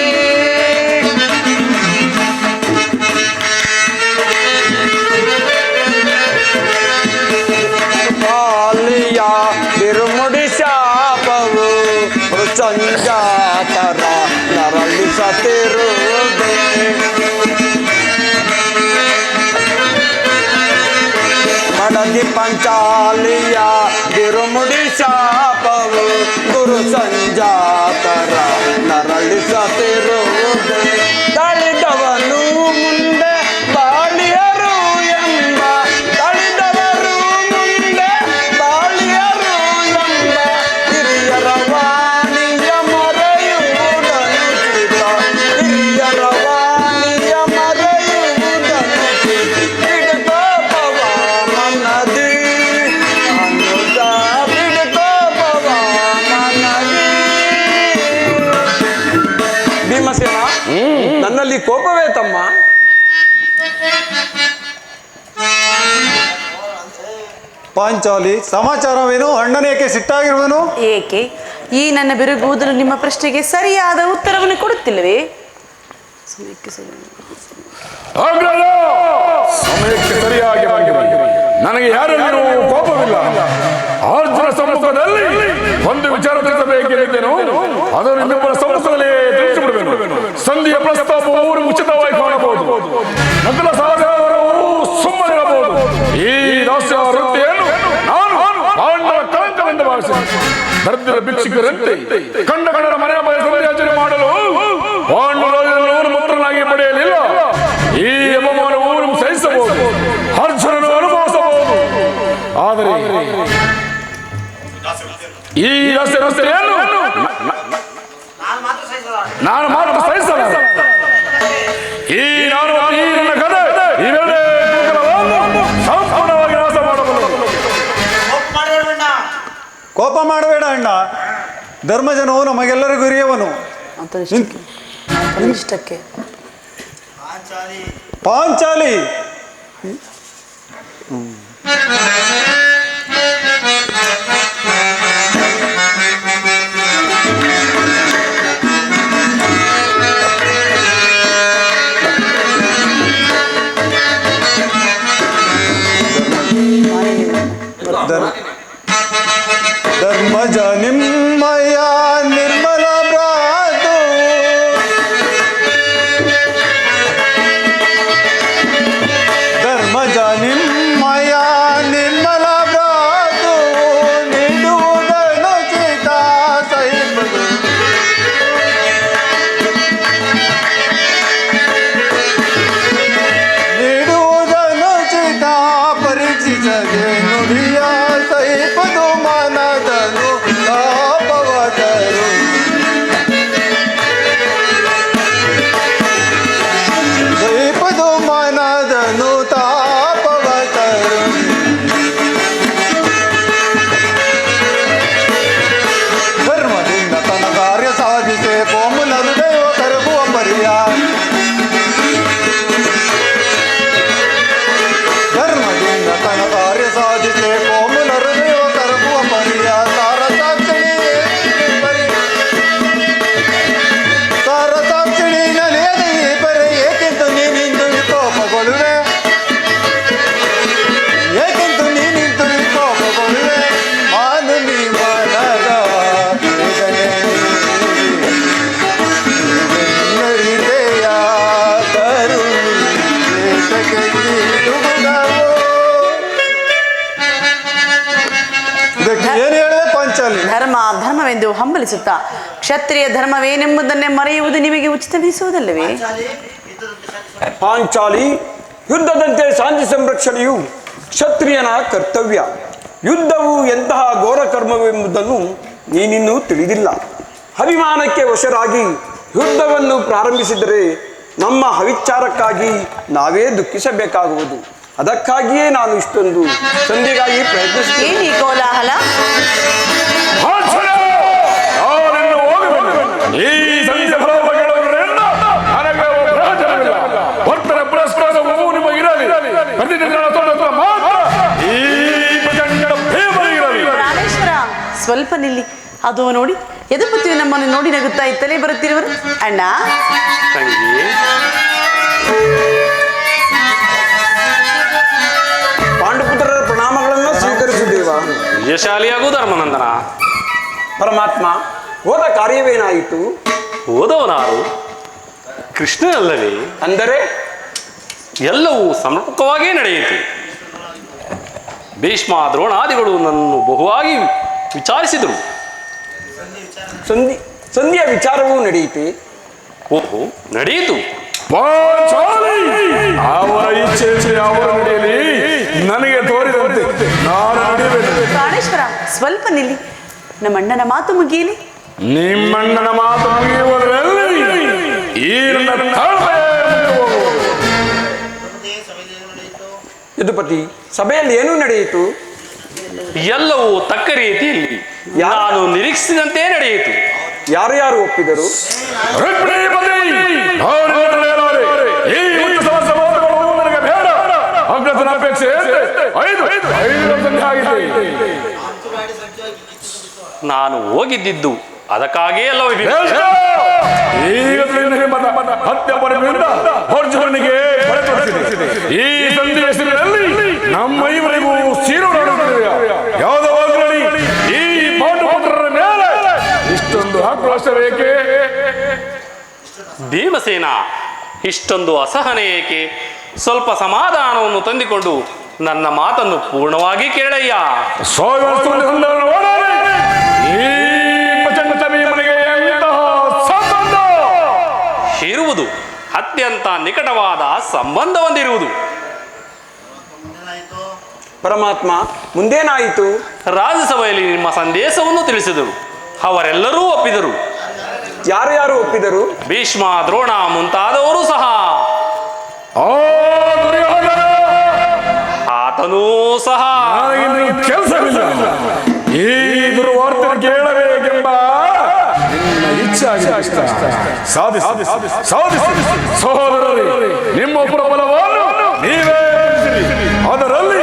ಕಾಲಿಯ ಬಿರುಮುಡಿ ಶಾಪವು ಸಂಜಾತರ ನರಳಿಸತಿರುವುದೇ, ಮಡದಿ ಪಂಚಾಲಿಯ ಬಿರುಮುಡಿ ಶಾಪವು ಗುರು ಸಂಜಾತರ ನರಳಿಸತಿರುವುದೇ. ತಳಿದವನು ಮುಂದೆ ಬಾಳಿಯರು ಎಂಬ, ತಳಿದವರು ಮುಂದೆ ಬಾಳಿಯರು ಎಂಬ ಹಿರಿಯರ ವಾಣಿಯ ಮರೆಯುವುದನುಚಿತ, ಹಿರಿಯರ ವಾಣಿಯ ಮರೆಯುವುದನುಚಿತ, ಬಿಡುಕೋಪವ ಮನದಿ ಅನುಜ, ಬಿಡುಕೋಪವ ಮನದಿ. ಭೀಮಸೇನ, ನನ್ನಲ್ಲಿ ಕೋಪವೇ ತಮ್ಮ? ಪಾಂಚಾಲಿ, ಸಮಾಚಾರವೇನು? ಅಣ್ಣನೇಕೆ ಸಿಟ್ಟಾಗಿರುವನು? ಏಕೆ ಈ ನನ್ನ ಬಿರುಗುವುದಲು ನಿಮ್ಮ ಪ್ರಶ್ನೆಗೆ ಸರಿಯಾದ ಉತ್ತರವನ್ನು ಕೊಡುತ್ತಿಲ್ಲವೇ? ಸಮಯಕ್ಕೆ ಅಗ್ರಜ, ಸಮಯಕ್ಕೆ ಸರಿಯಾಗಿ ಬಂದಿರಿ. ನನಗೆ ಯಾರಲ್ಲಿಯೂ ಕೋಪವಿಲ್ಲ. ಅರ್ಜುನ ಸಮ್ಮುಖದಲ್ಲಿ ಒಂದು ವಿಚಾರ ತಿಳಿಸಬೇಕೆಂದಿದ್ದೇನು, ಅದನ್ನು ನಿಮ್ಮಗಳ ಸಮ್ಮುಖದಲ್ಲಿ ತಿಳಿಸಿಬಿಡುವೆನು. ಸಂಧಿಯ ಪ್ರಸ್ತಾಪವು ಉಚಿತವಾಗಿ ಕಾಣಬಹುದು, ನಕಲ ಸಹಜರು ಸುಮ್ಮನಿರಬಹುದು. ಈ ದಾಸ್ಯ ವೃತ್ತಿಯನ್ನು ನಾನು ಪಾಂಡವ ಕಳಂಕವೆಂದು ಭಾವಿಸಿದೆ. ದರ್ದಿರ ಭಿಕ್ಷುಕರಂತೆ ಕಂಡ ಕಂಡರ ಮನೆ ಸಂಧ್ಯಾಚರಣೆ ಮಾಡಲು ಪಾಂಡವರನ್ನು ಮುತ್ರನಾಗಿ ಪಡೆಯಲಿಲ್ಲ. ಈ ಅಪಮಾನವು ಸಹಿಸಬಹುದು, ಅರ್ಜುನನು ಅನುಭವಿಸಬಹುದು. ಆದರೆ ಈ ರಸ್ತೆಯನ್ನು ನಾನು ಮಾತ್ರ ಸಹಿಸಲ್ಲ. ಈ ನಾನು ಈ ನನ್ನ ಕಥೆ ಇವೆರಡೇ ಸಂಪೂರ್ಣವಾಗಿ ನಾಶ ಮಾಡಬಹುದು. ಕೋಪ ಮಾಡಬೇಡ ಅಣ್ಣ. ಧರ್ಮಜನವು ನಮಗೆಲ್ಲರಿಗೂ ಹಿರಿಯವನು. ಇಷ್ಟಕ್ಕೆ ಪಾಂಚಾಲಿ, ಧರ್ಮಜ ನಿಮ್ಮಯ ನಿರ್ಮಲ ಭ್ರಾತು, ಧರ್ಮಜ ನಿಮ್ಮಯ ನಿರ್ಮಲ ಕ್ಷಣವೆಂದು ಹಂಬಲಿಸುತ್ತಾ ಕ್ಷತ್ರಿಯ ಧರ್ಮವೇನೆಂಬುದನ್ನೇ ಮರೆಯುವುದು ನಿಮಗೆ ಉಚಿತವೆನಿಸುವುದಲ್ಲವೇ? ಪಾಂಚಾಲಿ, ಯುದ್ಧದಂತೆ ಶಾಂತಿ ಸಂರಕ್ಷಣೆಯು ಕ್ಷತ್ರಿಯನ ಕರ್ತವ್ಯ. ಯುದ್ಧವು ಎಂತಹ ಘೋರ ಕರ್ಮವೆಂಬುದನ್ನು ನೀನಿನ್ನೂ ತಿಳಿದಿಲ್ಲ. ಅಭಿಮಾನಕ್ಕೆ ವಶರಾಗಿ ಯುದ್ಧವನ್ನು ಪ್ರಾರಂಭಿಸಿದರೆ ನಮ್ಮ ಅವಿಚಾರಕ್ಕಾಗಿ ನಾವೇ ದುಃಖಿಸಬೇಕಾಗುವುದು. ಅದಕ್ಕಾಗಿಯೇ ನಾನು ಇಷ್ಟೊಂದು ಸಂಧಿಗಾಗಿ ಪ್ರಯತ್ನಿಸುತ್ತೇನೆ. ಏನಿ ಕೋಲಾಹಲ? ಈ ಸಂಜೆ ಫಲೋಪಗಳನ್ನು ನನಗೆ ಪ್ರಯೋಜನವಿಲ್ಲ. ಭಕ್ತರ ಪುರಸ್ಕಾರವು ನಿಮಗಿರಲಿ. ಪ್ರತಿದಿನ ಮಾತ್ರ ಈ ಪ್ರಚಂಡ ಭೀಮನಿಗಿರಲಿ. ರಾಮೇಶ್ವರ, ಸ್ವಲ್ಪ ನಿಲ್ಲಿ. ಅದು ನೋಡಿ, ಯದುಪತಿಯು ನಮ್ಮನ್ನು ನೋಡಿ ನಗುತ್ತಾ ಇತ್ತಲೇ ಬರುತ್ತಿರುವರು. ಅಣ್ಣ, ತಂಗಿ, ಪಾಂಡುಪುತ್ರರ ಪ್ರಣಾಮಗಳನ್ನು ಸ್ವೀಕರಿಸಿದ್ದೇವ. ವಿಜಯಶಾಲಿಯಾಗೂ ಧರ್ಮನಂದನ. ಪರಮಾತ್ಮ, ಹೋದ ಕಾರ್ಯವೇನಾಯಿತು? ಹೋದವನಾರು ಕೃಷ್ಣನಲ್ಲವೇ? ಅಂದರೆ ಎಲ್ಲವೂ ಸಮರ್ಪಕವಾಗಿಯೇ ನಡೆಯಿತು. ಭೀಷ್ಮ ದ್ರೋಣಾದಿಗಳು ನನ್ನನ್ನು ಬಹುವಾಗಿ ವಿಚಾರಿಸಿದರು. ಸಂಧಿಯ ವಿಚಾರವೂ ನಡೆಯಿತೆ. ಓಹೋ, ನಡೆಯಿತು. ಅವರ ಇಚ್ಛೆ ಅವರ ನಡೆಯಲಿ, ನನಗೆ ತೋರಿದಂತೆ ನಾನು ನಡೆಯಬೇಕು. ಪ್ರಾಣೇಶ್ವರ, ಸ್ವಲ್ಪ ನಿಲ್ಲಿ. ನಮ್ಮಣ್ಣನ ಮಾತು ಮುಗಿಯಲಿ. ನಿಮ್ಮಣ್ಣನ ಮಾತು ಮುಗಿಯುವುದರಲ್ಲಿ ಈ ನನ್ನ ತಾಳ್ಮೆ ಮುಗಿಯುವುದು. ಯದುಪತಿ, ಸಭೆಯಲ್ಲಿ ಏನೂ ನಡೆಯಿತು? ಎಲ್ಲವೂ ತಕ್ಕ ರೀತಿಯಲ್ಲಿ ನಾನು ನಿರೀಕ್ಷಿಸಿದಂತೆ ನಡೆಯಿತು. ಯಾರು ಯಾರು ಒಪ್ಪಿದರು? ಈ ಉತ್ಸವ ಸಮಾರಂಭಗಳು ನನಗೆ ಬೇಡ. ಅಗ್ರಜನ ಅಪೇಕ್ಷೆ 5 ವರ್ಷ ಆಗಿದೆ. ನಾನು ಹೋಗಿದ್ದಿದ್ದು ಅದಕ್ಕಾಗಿಯೇ ಅಲ್ಲವೇ? ಈಗ ಹತ್ಯೆ ಬರದಿಂದ ಅರ್ಜುನನಿಗೆ ಬರೆ ತೋರಿಸಿದೆ. ಈ ಸಂಧಿ ಹೆಸರಿನಲ್ಲಿ ನಮ್ಮ ಇವರಿಗೂ ಸೀರುವುದಿದೆಯಾ? ಯಾವುದಾಗಲಿ ಈ ಪಾಂಡುಪುತ್ರರ ಮೇಲೆ ಇಷ್ಟೊಂದು ಆಕ್ರೋಶ ಬೇಕೆ? ಭೀಮಸೇನ, ಇಷ್ಟೊಂದು ಅಸಹನೆ ಏಕೆ? ಸ್ವಲ್ಪ ಸಮಾಧಾನವನ್ನು ತಂದುಕೊಂಡು ನನ್ನ ಮಾತನ್ನು ಪೂರ್ಣವಾಗಿ ಕೇಳಯ್ಯ. ಇರುವುದು ಅತ್ಯಂತ ನಿಕಟವಾದ ಸಂಬಂಧ ಹೊಂದಿರುವುದು. ಪರಮಾತ್ಮ, ಮುಂದೇನಾಯಿತು? ರಾಜ್ಯಸಭೆಯಲ್ಲಿ ನಿಮ್ಮ ಸಂದೇಶವನ್ನು ತಿಳಿಸಿದರು. ಅವರೆಲ್ಲರೂ ಒಪ್ಪಿದರು. ಯಾರು ಯಾರು ಒಪ್ಪಿದರು? ಭೀಷ್ಮ, ದ್ರೋಣ ಮುಂತಾದವರು ಸಹ. ಆತನೂ ಸಹ. ಕೆಲಸವಿಲ್ಲ. ಈ ದುರ್ವಾರ್ತೆ ಕೇಳಬೇಕೆಂಬ ನಿನ್ನ ಇಚ್ಛೆ ಆಗಿದೆ. ಸಾಧಿಸಿ ಸಹೋದರರೇ, ನಿಮ್ಮ ಪ್ರಬಲವನ್ನು ನೀವೇ ತಿಳಿಸಿರಿ. ಅದರಲ್ಲಿ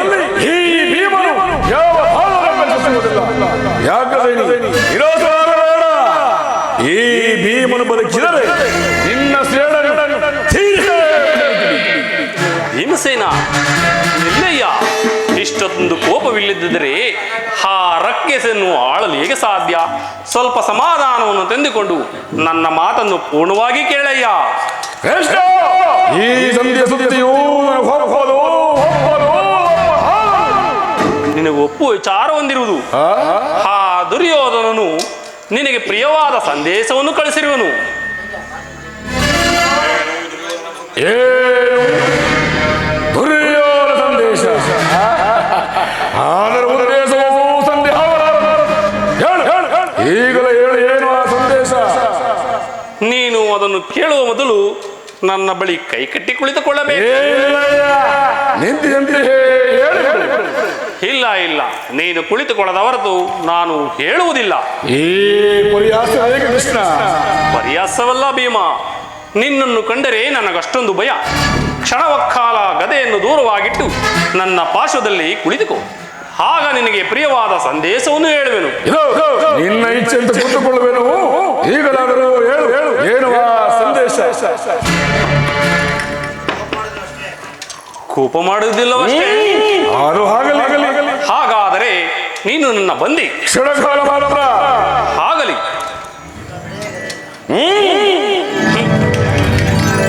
ಈ ಭೀಮನು ಯಾವ ಭಾಗವಹಿಸುವುದಿಲ್ಲ. ಯಾಕಂದ್ರೆ ವಿರೋಧವಾದ ಬೇಡ. ಈ ಭೀಮನು ಬದುಕಿದರೆ ನಿನ್ನ ಸೇಡನ್ನು ಭೀಮಸೇನ, ನಿಲ್ಲಯ್ಯ. ಇಷ್ಟೊಂದು ಕೋಪವಿಲ್ಲದಿದ್ದರೆ ಆ ರಕ್ಕಸನ್ನು ಆಳಲು ಹೇಗೆ ಸಾಧ್ಯ? ಸ್ವಲ್ಪ ಸಮಾಧಾನವನ್ನು ತಂದುಕೊಂಡು ನನ್ನ ಮಾತನ್ನು ಪೂರ್ಣವಾಗಿ ಕೇಳಯ್ಯ. ಈ ಸಂಧಿಯ ಸುದ್ದಿಯು ನಿನಗೆ ಒಪ್ಪುವ ವಿಚಾರ ಹೊಂದಿರುವುದು. ಆ ದುರ್ಯೋಧನನು ನಿನಗೆ ಪ್ರಿಯವಾದ ಸಂದೇಶವನ್ನು ಕಳಿಸಿರುವನು. ದುರ್ಯೋಧನ ಸಂದೇಶ. ಅದರ ಉದ್ದೇಶವು ಸಂದೇಹ. ಈಗಲೇ ಹೇಳು, ಏನು ಆ ಸಂದೇಶ? ನೀನು ಅದನ್ನು ಕೇಳುವ ಮೊದಲು ನನ್ನ ಬಳಿ ಕೈ ಕಟ್ಟಿ ಕುಳಿತುಕೊಳ್ಳಬೇಕು. ಇಲ್ಲ ಇಲ್ಲ, ನೀನು ಕುಳಿತುಕೊಳ್ಳದ ಹೊರತು ನಾನು ಹೇಳುವುದಿಲ್ಲ. ಈ ಪರ್ಯಾಸ ಕೃಷ್ಣ. ಪರ್ಯಾಸವಲ್ಲ ಭೀಮ. ನಿನ್ನನ್ನು ಕಂಡರೆ ನನಗಷ್ಟೊಂದು ಭಯ. ಕ್ಷಣವಕ್ಕಾಲ ಗದೆಯನ್ನು ದೂರವಾಗಿಟ್ಟು ನನ್ನ ಪಾರ್ಶ್ವದಲ್ಲಿ ಕುಳಿತುಕೋ. ಆಗ ನಿನಗೆ ಪ್ರಿಯವಾದ ಸಂದೇಶವನ್ನು ಹೇಳುವೆನು. ನಿನ್ನ ಇಚ್ಛೆ ಅಂತ ಕೂತುಕೊಳ್ಳುವೆನು. ಈಗಲಾದರೂ ಹೇಳು, ಏನು ಆ ಸಂದೇಶ? ಕೋಪ ಮಾಡುವುದಿಲ್ಲವಷ್ಟೇ. ಹಾಗಾದರೆ ನೀನು ನನ್ನ ಬಂದಿ. ಕ್ಷಣಕಾಲ ಆಗಲಿ.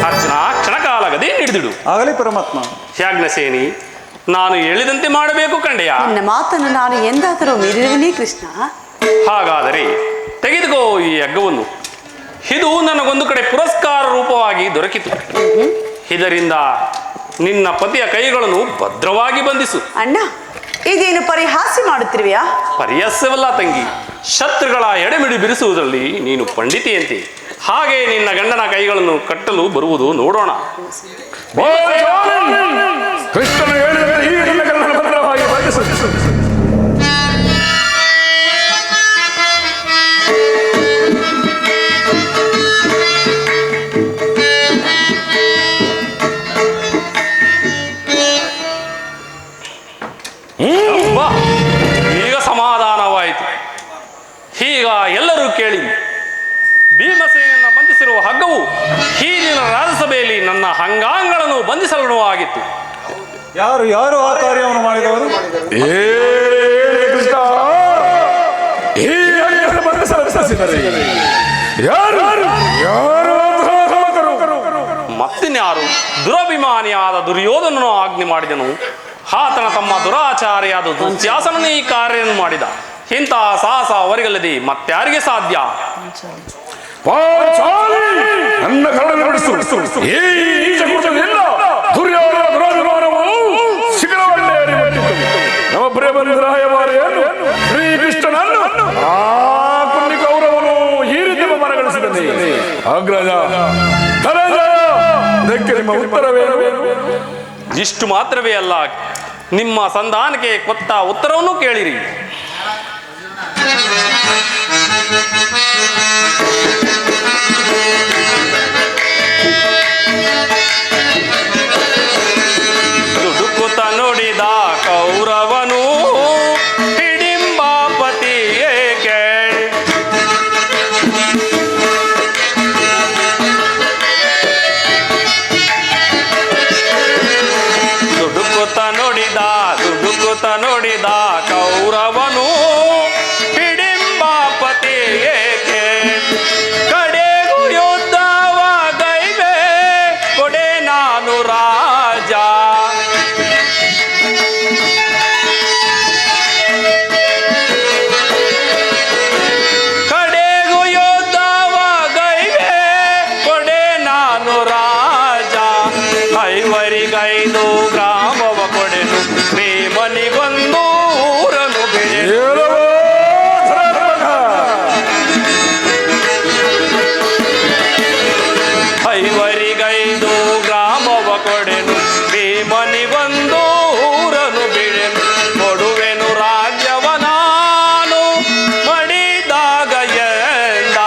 ಅರ್ಜುನ, ಕ್ಷಣಕಾಲ ಗದೆ ಹಿಡಿದಿಡು. ಆಗಲಿ ಪರಮಾತ್ಮ. ಯಾಜ್ಞಸೇನಿ, ನಾನು ಹೇಳಿದಂತೆ ಮಾಡಬೇಕು ಕಂಡೆಯ. ನಿನ್ನ ಮಾತನ್ನು ನಾನು ಎಂದಾದರೂ ಮೀರಿರುವನೇ ಕೃಷ್ಣ? ಹಾಗಾದರೆ ಈ ಹಗ್ಗವನ್ನು. ಇದು ನನಗೊಂದು ಕಡೆ ಪುರಸ್ಕಾರ ರೂಪವಾಗಿ ದೊರಕಿತು. ಇದರಿಂದ ನಿನ್ನ ಪತಿಯ ಕೈಗಳನ್ನು ಭದ್ರವಾಗಿ ಬಂಧಿಸು. ಅಣ್ಣ, ಇದೇನು ಪರಿಹಾಸ್ಯ ಮಾಡುತ್ತಿರುವೆಯಾ? ಪರಿಹಾಸ್ಯವಲ್ಲ ತಂಗಿ, ಶತ್ರುಗಳ ಎಡೆಮಿಡಿ ಬಿಡಿಸುವುದರಲ್ಲಿ ನೀನು ಪಂಡಿತಿಯಂತೆ. ಹಾಗೆ ನಿನ್ನ ಗಂಡನ ಕೈಗಳನ್ನು ಕಟ್ಟಲು ಬರುವುದು ನೋಡೋಣ. ಕೃಷ್ಣನು ಹೇಳಿದಂತೆ ಈ ನನ್ನ ಗಂಡನ ಭದ್ರವಾಗಿ ಬಂಧಿಸು. ಈಗ ಸಮಾಧಾನವಾಯಿತು. ಈಗ ಎಲ್ಲರೂ ಕೇಳಿ, ಭೀಮಸೇನನ್ನು ಬಂಧಿಸಿರುವ ಹಗ್ಗವು ಈ ದಿನ ರಾಜ್ಯಸಭೆಯಲ್ಲಿ ನನ್ನ ಅಂಗಾಂಗಗಳನ್ನು ಬಂಧಿಸಲು ಆಗಿತ್ತು. ಯಾರು ಯಾರು ಆ ಕಾರ್ಯವನ್ನು ಮಾಡಿದವರು? ಕೃಷ್ಣ, ಈ ಹಗ್ಗವನ್ನು ಬಂಧಿಸಲು ಯಾರು ಯಾರು? ಮತ್ತಿನ್ಯಾರು? ದುರಭಿಮಾನಿಯಾದ ದುರ್ಯೋಧನನು ಆಜ್ಞೆ ಮಾಡಿದನು. ಆತನ ತಮ್ಮ ದುರಾಚಾರಿಯಾದ ದುಶ್ಯಾಸನನೇ ಈ ಕಾರ್ಯವನ್ನು ಮಾಡಿದ. ಇಂತಹ ಸಾಹಸ ಅವರಿಗಲ್ಲದೆ ಮತ್ತಾರಿಗೆ ಸಾಧ್ಯ? ನನ್ನ ಕರಡನ್ನು ಬಿಡಿಸು. ಈ ಜಗತ್ತಿನೆಲ್ಲ ದುರ್ಯೋಧನ ದುರಾಭಿಮಾನವು ಶಿಖರವನ್ನೇರಿ ಬಿಟ್ಟಿತು. ನಮ್ಮ ಪ್ರೇಮರಾಯವಾರಿಯನ್ನು ಶ್ರೀಕೃಷ್ಣನನ್ನು ಆ ಪುಣ್ಯ ಗೌರವನು ಈ ರೀತಿ ಮನಗಳಿಸಿದನೆ. ಅಗ್ರಜ ಇದಕ್ಕೆ ನಿಮ್ಮ ಉತ್ತರವೇನು? ಇಷ್ಟು ಮಾತ್ರವೇ ಅಲ್ಲ, ನಿಮ್ಮ ಸಂಧಾನಕ್ಕೆ ಕೊಟ್ಟ ಉತ್ತರವನ್ನು ಕೇಳಿರಿ. ದುಡುಕುತ್ತ ನುಡಿದ ಕೌರವನು ಹಿಡಿಂಬಾಪತಿ ಏಕೆ? ದುಡುಕುತ್ತ ನುಡಿದ ಕೌರವನು ಹಿಡಿಂಬಾಪತಿ ಏಕೆ? ಕಡೆಗೂ ಯುದ್ಧವ ಗೈವೆ ಕೊಡೆ ನಾನು ರಾಜ. ಕಡೆಗೂ ಯುದ್ಧವ ಗೈವೆ ಕೊಡೆ ನಾನು ರಾಜ. ಐವರಿಗೈದು ಗ್ರಾಮವ ಕೊಡೆನು ಪ್ರೇಮನಿಗೊಂದು ಊರನು ಬೆಳೆದು. ಐವರಿಗೈದು ಗ್ರಾಮವ ಕೊಡೆನು ಭೀಮನಿಗೊಂದು ಊರನು ಬಿಡೆನು. ಕೊಡುವೆನು ರಾಜ್ಯವ ನಾನು ಮಡಿದಾಗ ಎಂದ.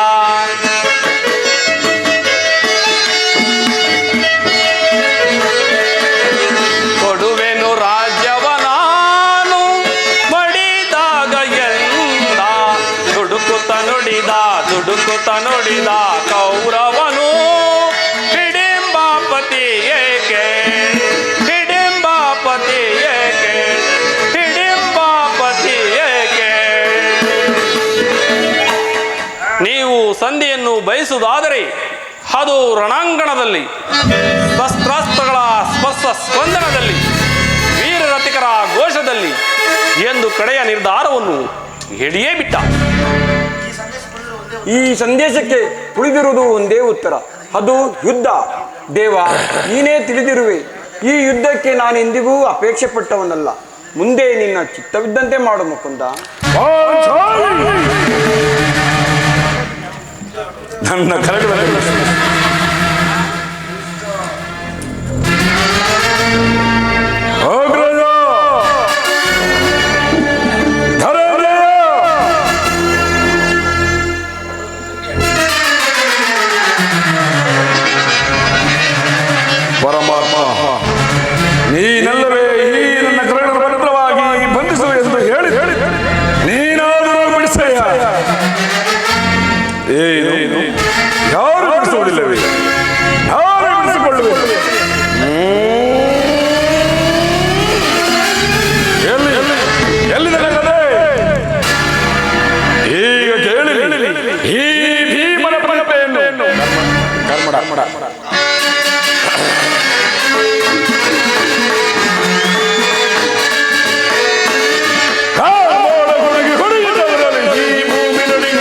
ಕೊಡುವೆನು ರಾಜ್ಯವ ನಾನು ಮಡಿದಾಗ ಎಂದ. ದುಡುಕುತ್ತ ನುಡಿದ ಕೌರವನು ಹಿಡಿಂಬಾಪತಿ ಏಕೆ? ಹಿಡಿಂಬಾಪತಿ ಏಕೆ? ಹಿಡಿಂಬಾಪತಿ ಏಕೆ? ನೀವು ಸಂಧಿಯನ್ನು ಬಯಸುವುದಾದರೆ ಅದು ರಣಾಂಗಣದಲ್ಲಿ, ಶಸ್ತ್ರಾಸ್ತ್ರಗಳ ಸ್ಪರ್ಶ ಸ್ಪಂದನದಲ್ಲಿ, ವೀರರಥಿಕರ ಘೋಷದಲ್ಲಿ ಎಂದು ಕಡೆಯ ನಿರ್ಧಾರವನ್ನು ಹೇಳಿಯೇ ಬಿಟ್ಟ. ಈ ಸಂದೇಶಕ್ಕೆ ಉಳಿದಿರುವುದು ಒಂದೇ ಉತ್ತರ, ಅದು ಯುದ್ಧ. ದೇವ, ನೀನೇ ತಿಳಿದಿರುವೆ, ಈ ಯುದ್ಧಕ್ಕೆ ನಾನೆಂದಿಗೂ ಅಪೇಕ್ಷೆ ಪಟ್ಟವನಲ್ಲ. ಮುಂದೆ ನಿನ್ನ ಚಿತ್ತವಿದ್ದಂತೆ ಮಾಡು ಮುಕುಂದ. ನನ್ನ ಕರಗಳಲ್ಲಿ ಪರಮಾತ್ಮ, ನೀನಲ್ಲವೇ ಈ ನನ್ನ ಕರಣ ಭದ್ರವಾಗಿ ಬಂಧಿಸು ಎಂದು ಹೇಳಿ ನೀನಾದರೂ ಬಿಡಿಸಯ್ಯ. ಏನು ಯಾರು ಬಿಡಿಸುವುದಿಲ್ಲವೇ? ಯಾರು ಬಿಡಿಸಿಕೊಳ್ಳುವೆ? ಎಲ್ಲಿ ನನಗದೆ ಈಗ ಕೇಳಿ ಈ ಭೀಮನ ಪ್ರಜ್ಞೆಯನ್ನು. ಕರ್ಮಡ ಹೊರಗೆ ಹೊಡೆಯುತ್ತವರಲ್ಲಿ ಈ ಭೂಮಿ ನಡಿಗೆ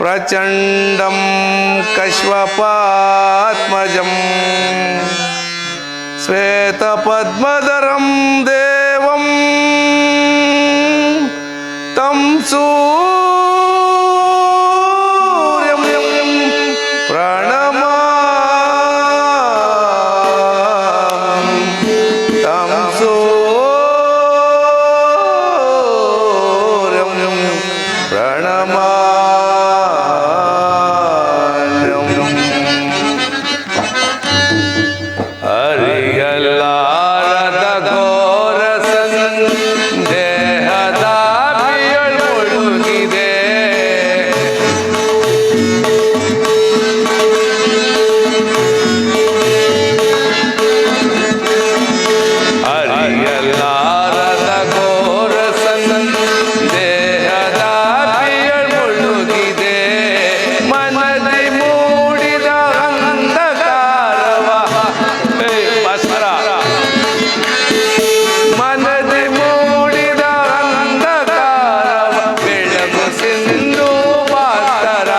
ಪ್ರಚಂಡಂ ಕಶ್ವಪಾತ್ಮಜಂ ಶ್ವೇತಪದ್ಮಧರಂ ದೇವಂ ತಂ ಸೂರ್ಯಂ ಪ್ರಣಮಾಮಿ ತಂ ಸೂರ್ಯಂ ಪ್ರಣಮಾಮ್ಯಂ ಅರಿಯಲಾರದ ಘೋರ ಸಂದೇಹದ ಬಿಯಳ್ ಮುಳುಗಿದೆ ಅರಿಯಲಾರದ ಘೋರ ಸಂದೇಹದ ಬಿಯಳ್ ಮುಳುಗಿದೆ ಮನದಿ ಮೂಡಿದ ಅಂಧಕಾರವ ಭಾಸ್ಕರ ಮನದಿ ಮೂಡಿದ ಅಂಧಕಾರವ ಬೆಳಗು ಸಿಂಧು ಭಾಸ್ಕರ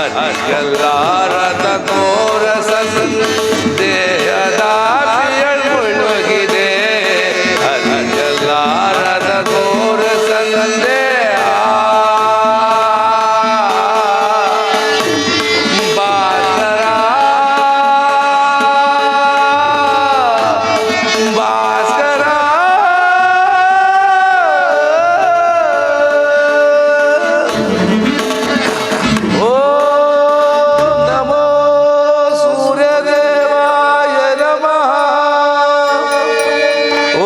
ಅರಿಯಲಾರದ ಘೋರ ಸಂದೇಹದ ಬಿಯಳ್ ಮುಳುಗಿದೆ ಅರಿಯಲಾರದ ಘೋರ ಸಂದೇಹ ಭಾಸ್ಕರ ಭಾಸ್ಕರ ಓಂ ನಮೋ ಸೂರ್ಯದೇವಾಯ ನಮಃ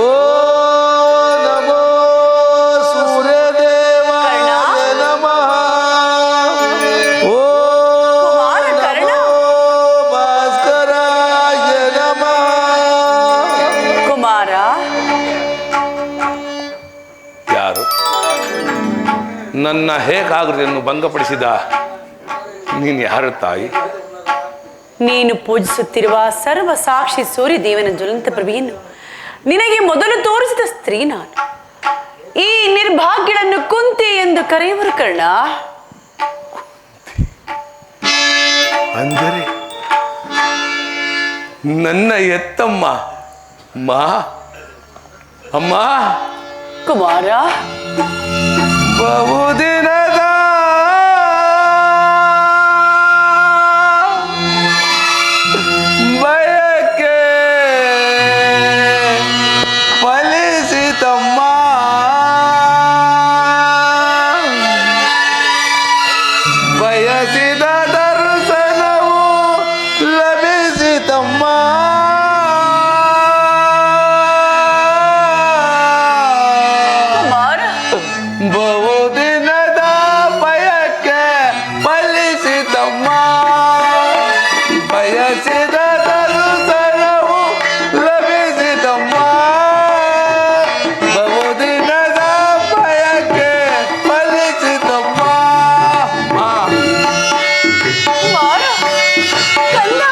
ಓಂ ನಮೋ ಸೂರ್ಯದೇವಾಯ ನಮಃ ಓಂ ನಮೋ ಭಾಸ್ಕರಾಯ ನಮಃ. ಕುಮಾರ, ಯಾರು ನನ್ನ ಹೇಗಾಗೃತಿಯನ್ನು ಭಂಗಪಡಿಸಿದ? ನೀನು ಯಾರು ತಾಯಿ? ನೀನು ಪೂಜಿಸುತ್ತಿರುವ ಸರ್ವ ಸಾಕ್ಷಿ ಸೂರ್ಯದೇವನ ಜ್ವಲಂತ ಪ್ರಭೆಯನ್ನು ನಿನಗೆ ಮೊದಲು ತೋರಿಸಿದ ಸ್ತ್ರೀ ನಾನು. ಈ ನಿರ್ಭಾಗ್ಯಳನ್ನು ಕುಂತಿ ಎಂದು ಕರೆಯುವರು ಕರ್ಣ. ಅಂದರೆ ನನ್ನ ಎತ್ತಮ್ಮ ಮಾ ಅಮ್ಮ ಕುಮಾರ, ಬಹುದಿನದ ಬಯಕೆ ಫಲಿಸಿತಮ್ಮ ಬಯಸಿದ ದರ್ಶನವು ಲಭಿಸಿತಮ್ಮ ಕುಮಾರ, ಬಹುದಿನದ ಬಯಕೆ ಫಲಿಸಿತಮ್ಮ ಬಯಸಿದ ದರ್ಶನವು ಲಭಿಸಿತಮ್ಮ ಬಹುದಿನದ ಬಯಕೆ ಫಲಿಸಿತಮ್ಮ. ಕುಮಾರ, ಕಂದ.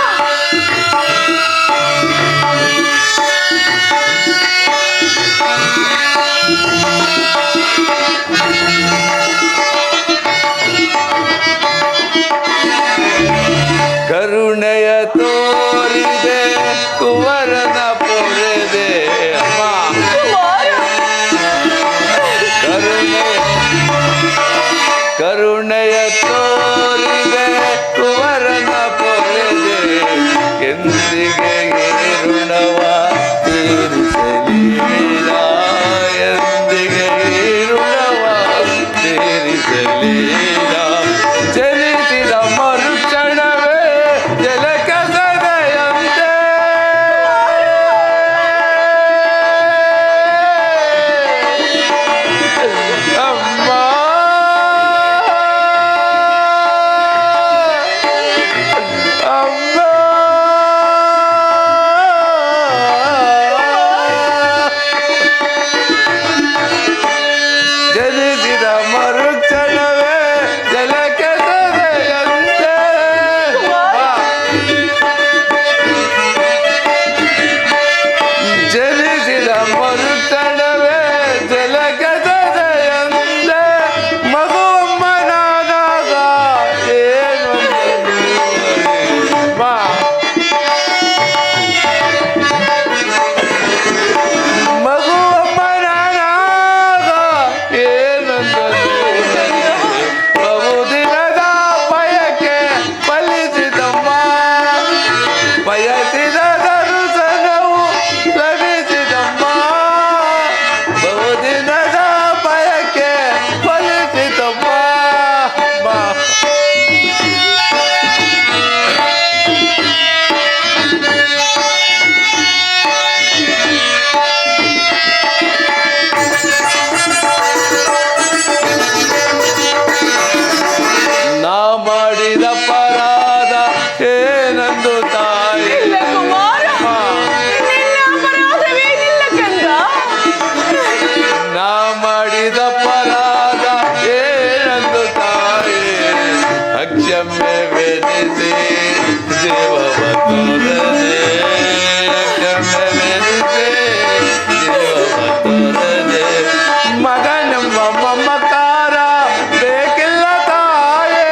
ದೇವವ ತೋರದೆ ಕಣ್ಣವೆನಿಸೆ ದೇವವ ತೋರದೆ ಮಗನೆಂಬ ಮಮಕಾರ ಬೇಕಿಲ್ಲ ತಾಯೇ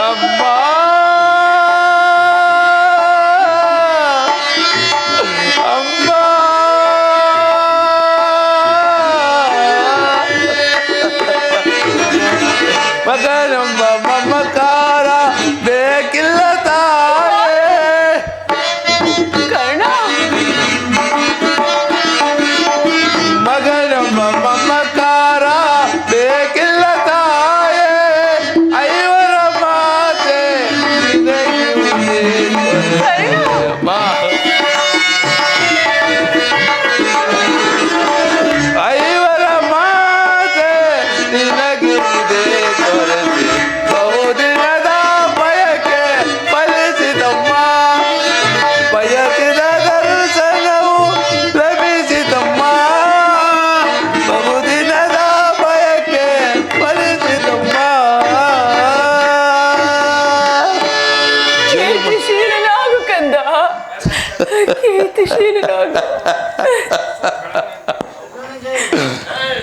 ಅಮ್ಮ ಅಮ್ಮ ಮಗನೆಂಬ ಮಮಕಾರ ಬೇಕಿಲ್ಲ ತಾಯೇ ಕರ್ಣ ಮಗನೆಂಬ ಮಮಕಾರ ಬೇಕಿಲ್ಲ ತಾಯೇ ಐವರ ಮಾತೆ ನಿನಗಿರುವುದೇ ಅಮ್ಮ. ಐವರ ಮಾತೆ ನಿನಗಿರುವುದೇ ಕೊರತೆ ಬಹುದಿನದ ಬಯಕೆ ಫಲಿಸಿದಮ್ಮ ಬಯಸಿದ ದರ್ಶನವು ಲಭಿಸಿದಮ್ಮ ಬಹುದಿನದ ಬಯಕೆ ಫಲಿಸಿದಮ್ಮ ಕೀರ್ತಿಶೀಲನಾಗು ಕಂದ ಕೀರ್ತಿಶೀಲನಾಗು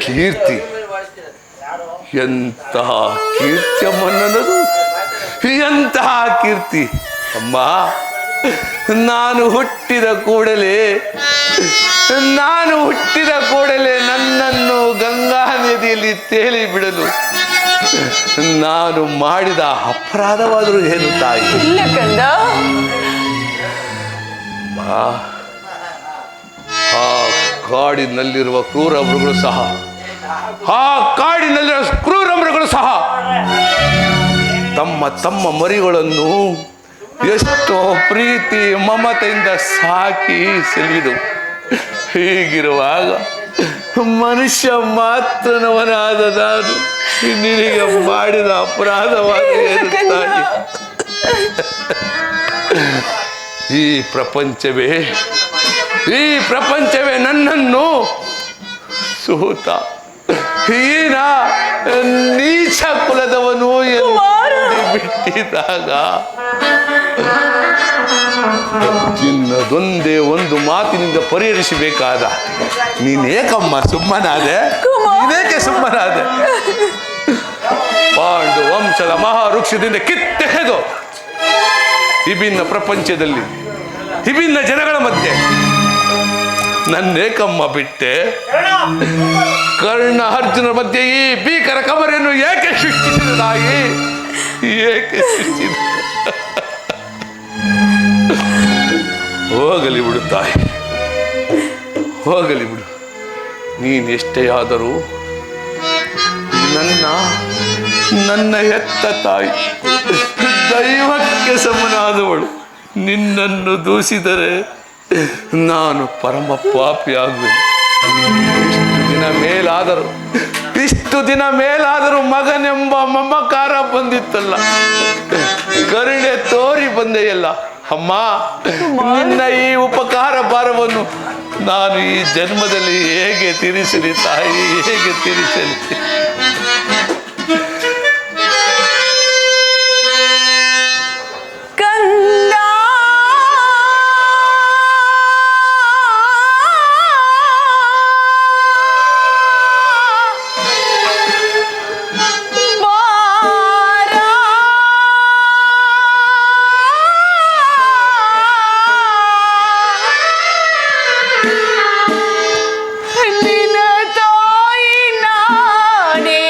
ಕೀರ್ತಿ ಎಂತಹ ಕೀರ್ತಿಯಮ್ಮ ನನ್ನದು ಎಂತಹ ಕೀರ್ತಿ ಅಮ್ಮ ನಾನು ಹುಟ್ಟಿದ ಕೂಡಲೇ ನನ್ನನ್ನು ಗಂಗಾ ನದಿಯಲ್ಲಿ ತೇಲಿ ಬಿಡಲು ನಾನು ಮಾಡಿದ ಅಪರಾಧವಾದರೂ ಏನು ತಾಯಿ ಇಲ್ಲ ಕಂದ ಆ ಕಾಡಿನಲ್ಲಿರುವ ಕ್ರೂರ ಮೃಗಗಳು ಸಹ ತಮ್ಮ ಮರಿಗಳನ್ನು ಎಷ್ಟೋ ಪ್ರೀತಿ ಮಮತೆಯಿಂದ ಸಾಕಿ ಸೆಳೆದು ಹೀಗಿರುವಾಗ ಮನುಷ್ಯ ಮಾತ್ರನವನಾದ ನಾನು ನಿನಗೆ ಮಾಡಿದ ಅಪರಾಧವಾಗಿ ಏನು ತಾಯಿ? ಈ ಪ್ರಪಂಚವೇ ನನ್ನನ್ನು ಸೂತ ಹೀನ ನೀಚ ಕುಲದವನು ಎಂದು ಬಿಟ್ಟಿದಾಗ ಚಿನ್ನದೊಂದೇ ಒಂದು ಮಾತಿನಿಂದ ಪರಿಹರಿಸಬೇಕಾದ ನೀನೇಕಮ್ಮ ಸುಮ್ಮನಾದೆ? ನೀನೇಕೆ ಸುಮ್ಮನಾದೆ? ಪಾಂಡು ವಂಶದ ಮಹಾವೃಕ್ಷದಿಂದ ಕಿತ್ತೆಗೆದು ವಿಭಿನ್ನ ಪ್ರಪಂಚದಲ್ಲಿ ವಿಭಿನ್ನ ಜನಗಳ ಮಧ್ಯೆ ನನ್ನೇಕಮ್ಮ ಬಿಟ್ಟೆ? ಕರ್ಣ ಅರ್ಜುನ ಮಧ್ಯೆ ಈ ಭೀಕರ ಕಮರೆಯನ್ನು ಏಕೆ ಸೃಷ್ಟಿಸಿದ ತಾಯಿ? ಏಕೆ ಸೃಷ್ಟಿಸಿದ? ಹೋಗಲಿ ಬಿಡು ತಾಯಿ, ಹೋಗಲಿ ಬಿಡು. ನೀನೆಷ್ಟೇ ಆದರೂ ನನ್ನ ಹೆತ್ತ ತಾಯಿ, ದೈವಕ್ಕೆ ಸಮನಾದವಳು. ನಿನ್ನನ್ನು ದೂಷಿದರೆ ನಾನು ಪರಮ ಪಾಪಿಯಾಗುವೆ. ಇಷ್ಟು ದಿನ ಮೇಲಾದರೂ ಮಗನೆಂಬ ಮಮಕಾರ ಬಂದಿತ್ತಲ್ಲ, ಕರುಣೆ ತೋರಿ ಬಂದೆಯಲ್ಲ ಅಮ್ಮ. ನಿನ್ನ ಈ ಉಪಕಾರ ಭಾರವನ್ನು ನಾನು ಈ ಜನ್ಮದಲ್ಲಿ ಹೇಗೆ ತೀರಿಸಲಿ ತಾಯಿ, ಹೇಗೆ ತೀರಿಸಲಿ? ನಿನ್ನ ತಾಯಿ ನಾನೇ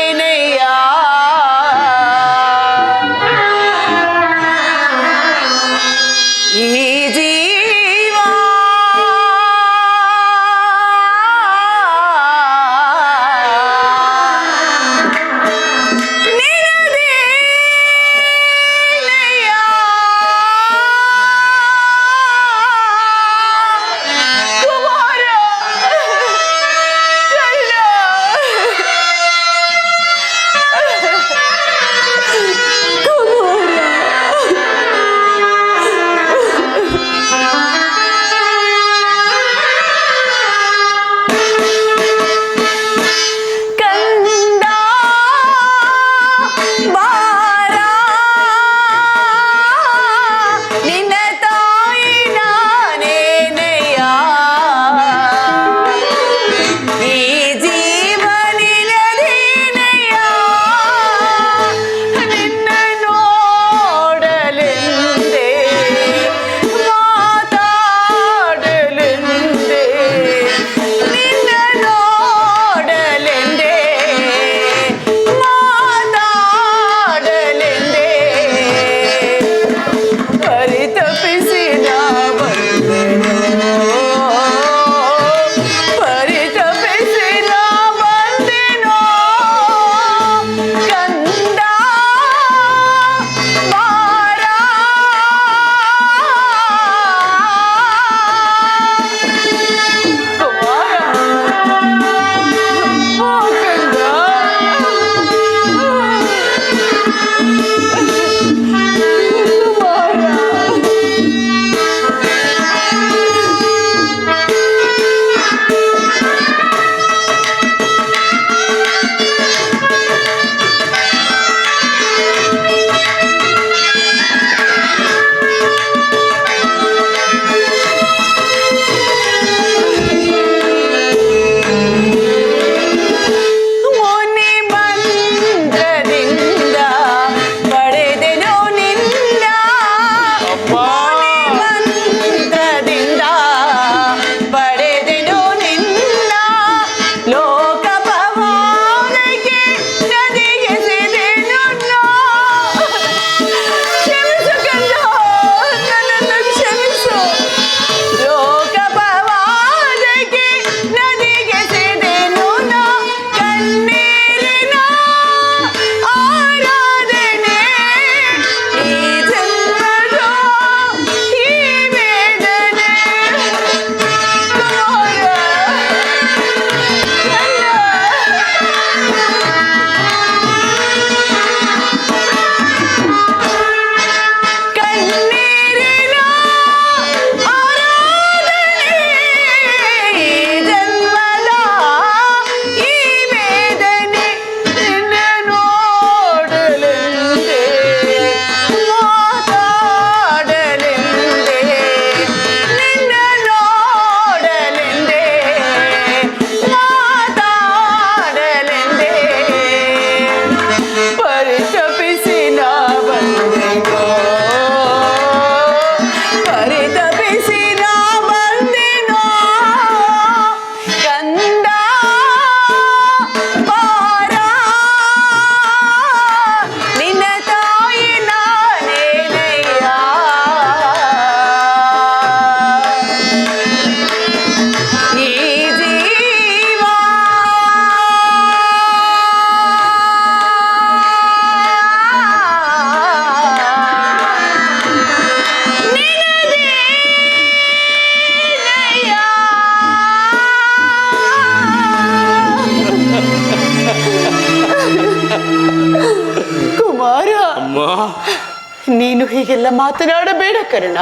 ನೀನು ಹೀಗೆಲ್ಲ ಮಾತನಾಡಬೇಡ ಕರ್ಣ.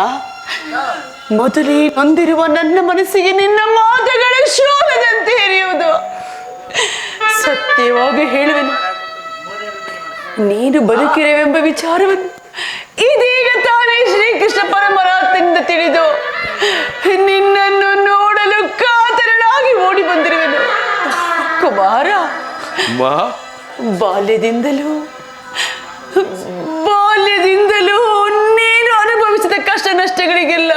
ಮೊದಲೇ ನೊಂದಿರುವ ನನ್ನ ಮನಸ್ಸಿಗೆ ನಿನ್ನ ಮಾತುಗಳ ಶೋಧದಂತೆ ಎರೆಯುವುದು. ಸತ್ಯವಾಗಿ ಹೇಳುವೆನು, ನೀನು ಬದುಕಿರುವೆಂಬ ವಿಚಾರವನ್ನು ಇದೀಗ ತಾನೇ ಶ್ರೀಕೃಷ್ಣ ಪರಮಾತ್ಮನಿಂದ ತಿಳಿದು ನಿನ್ನನ್ನು ನೋಡಲು ಕಾತರನಾಗಿ ಓಡಿ ಬಂದಿರುವೆನು. ಕುಮಾರ, ಬಾಲ್ಯದಿಂದಲೂ ನೀನು ಅನುಭವಿಸಿದ ಕಷ್ಟ ನಷ್ಟಗಳಿಗೆಲ್ಲ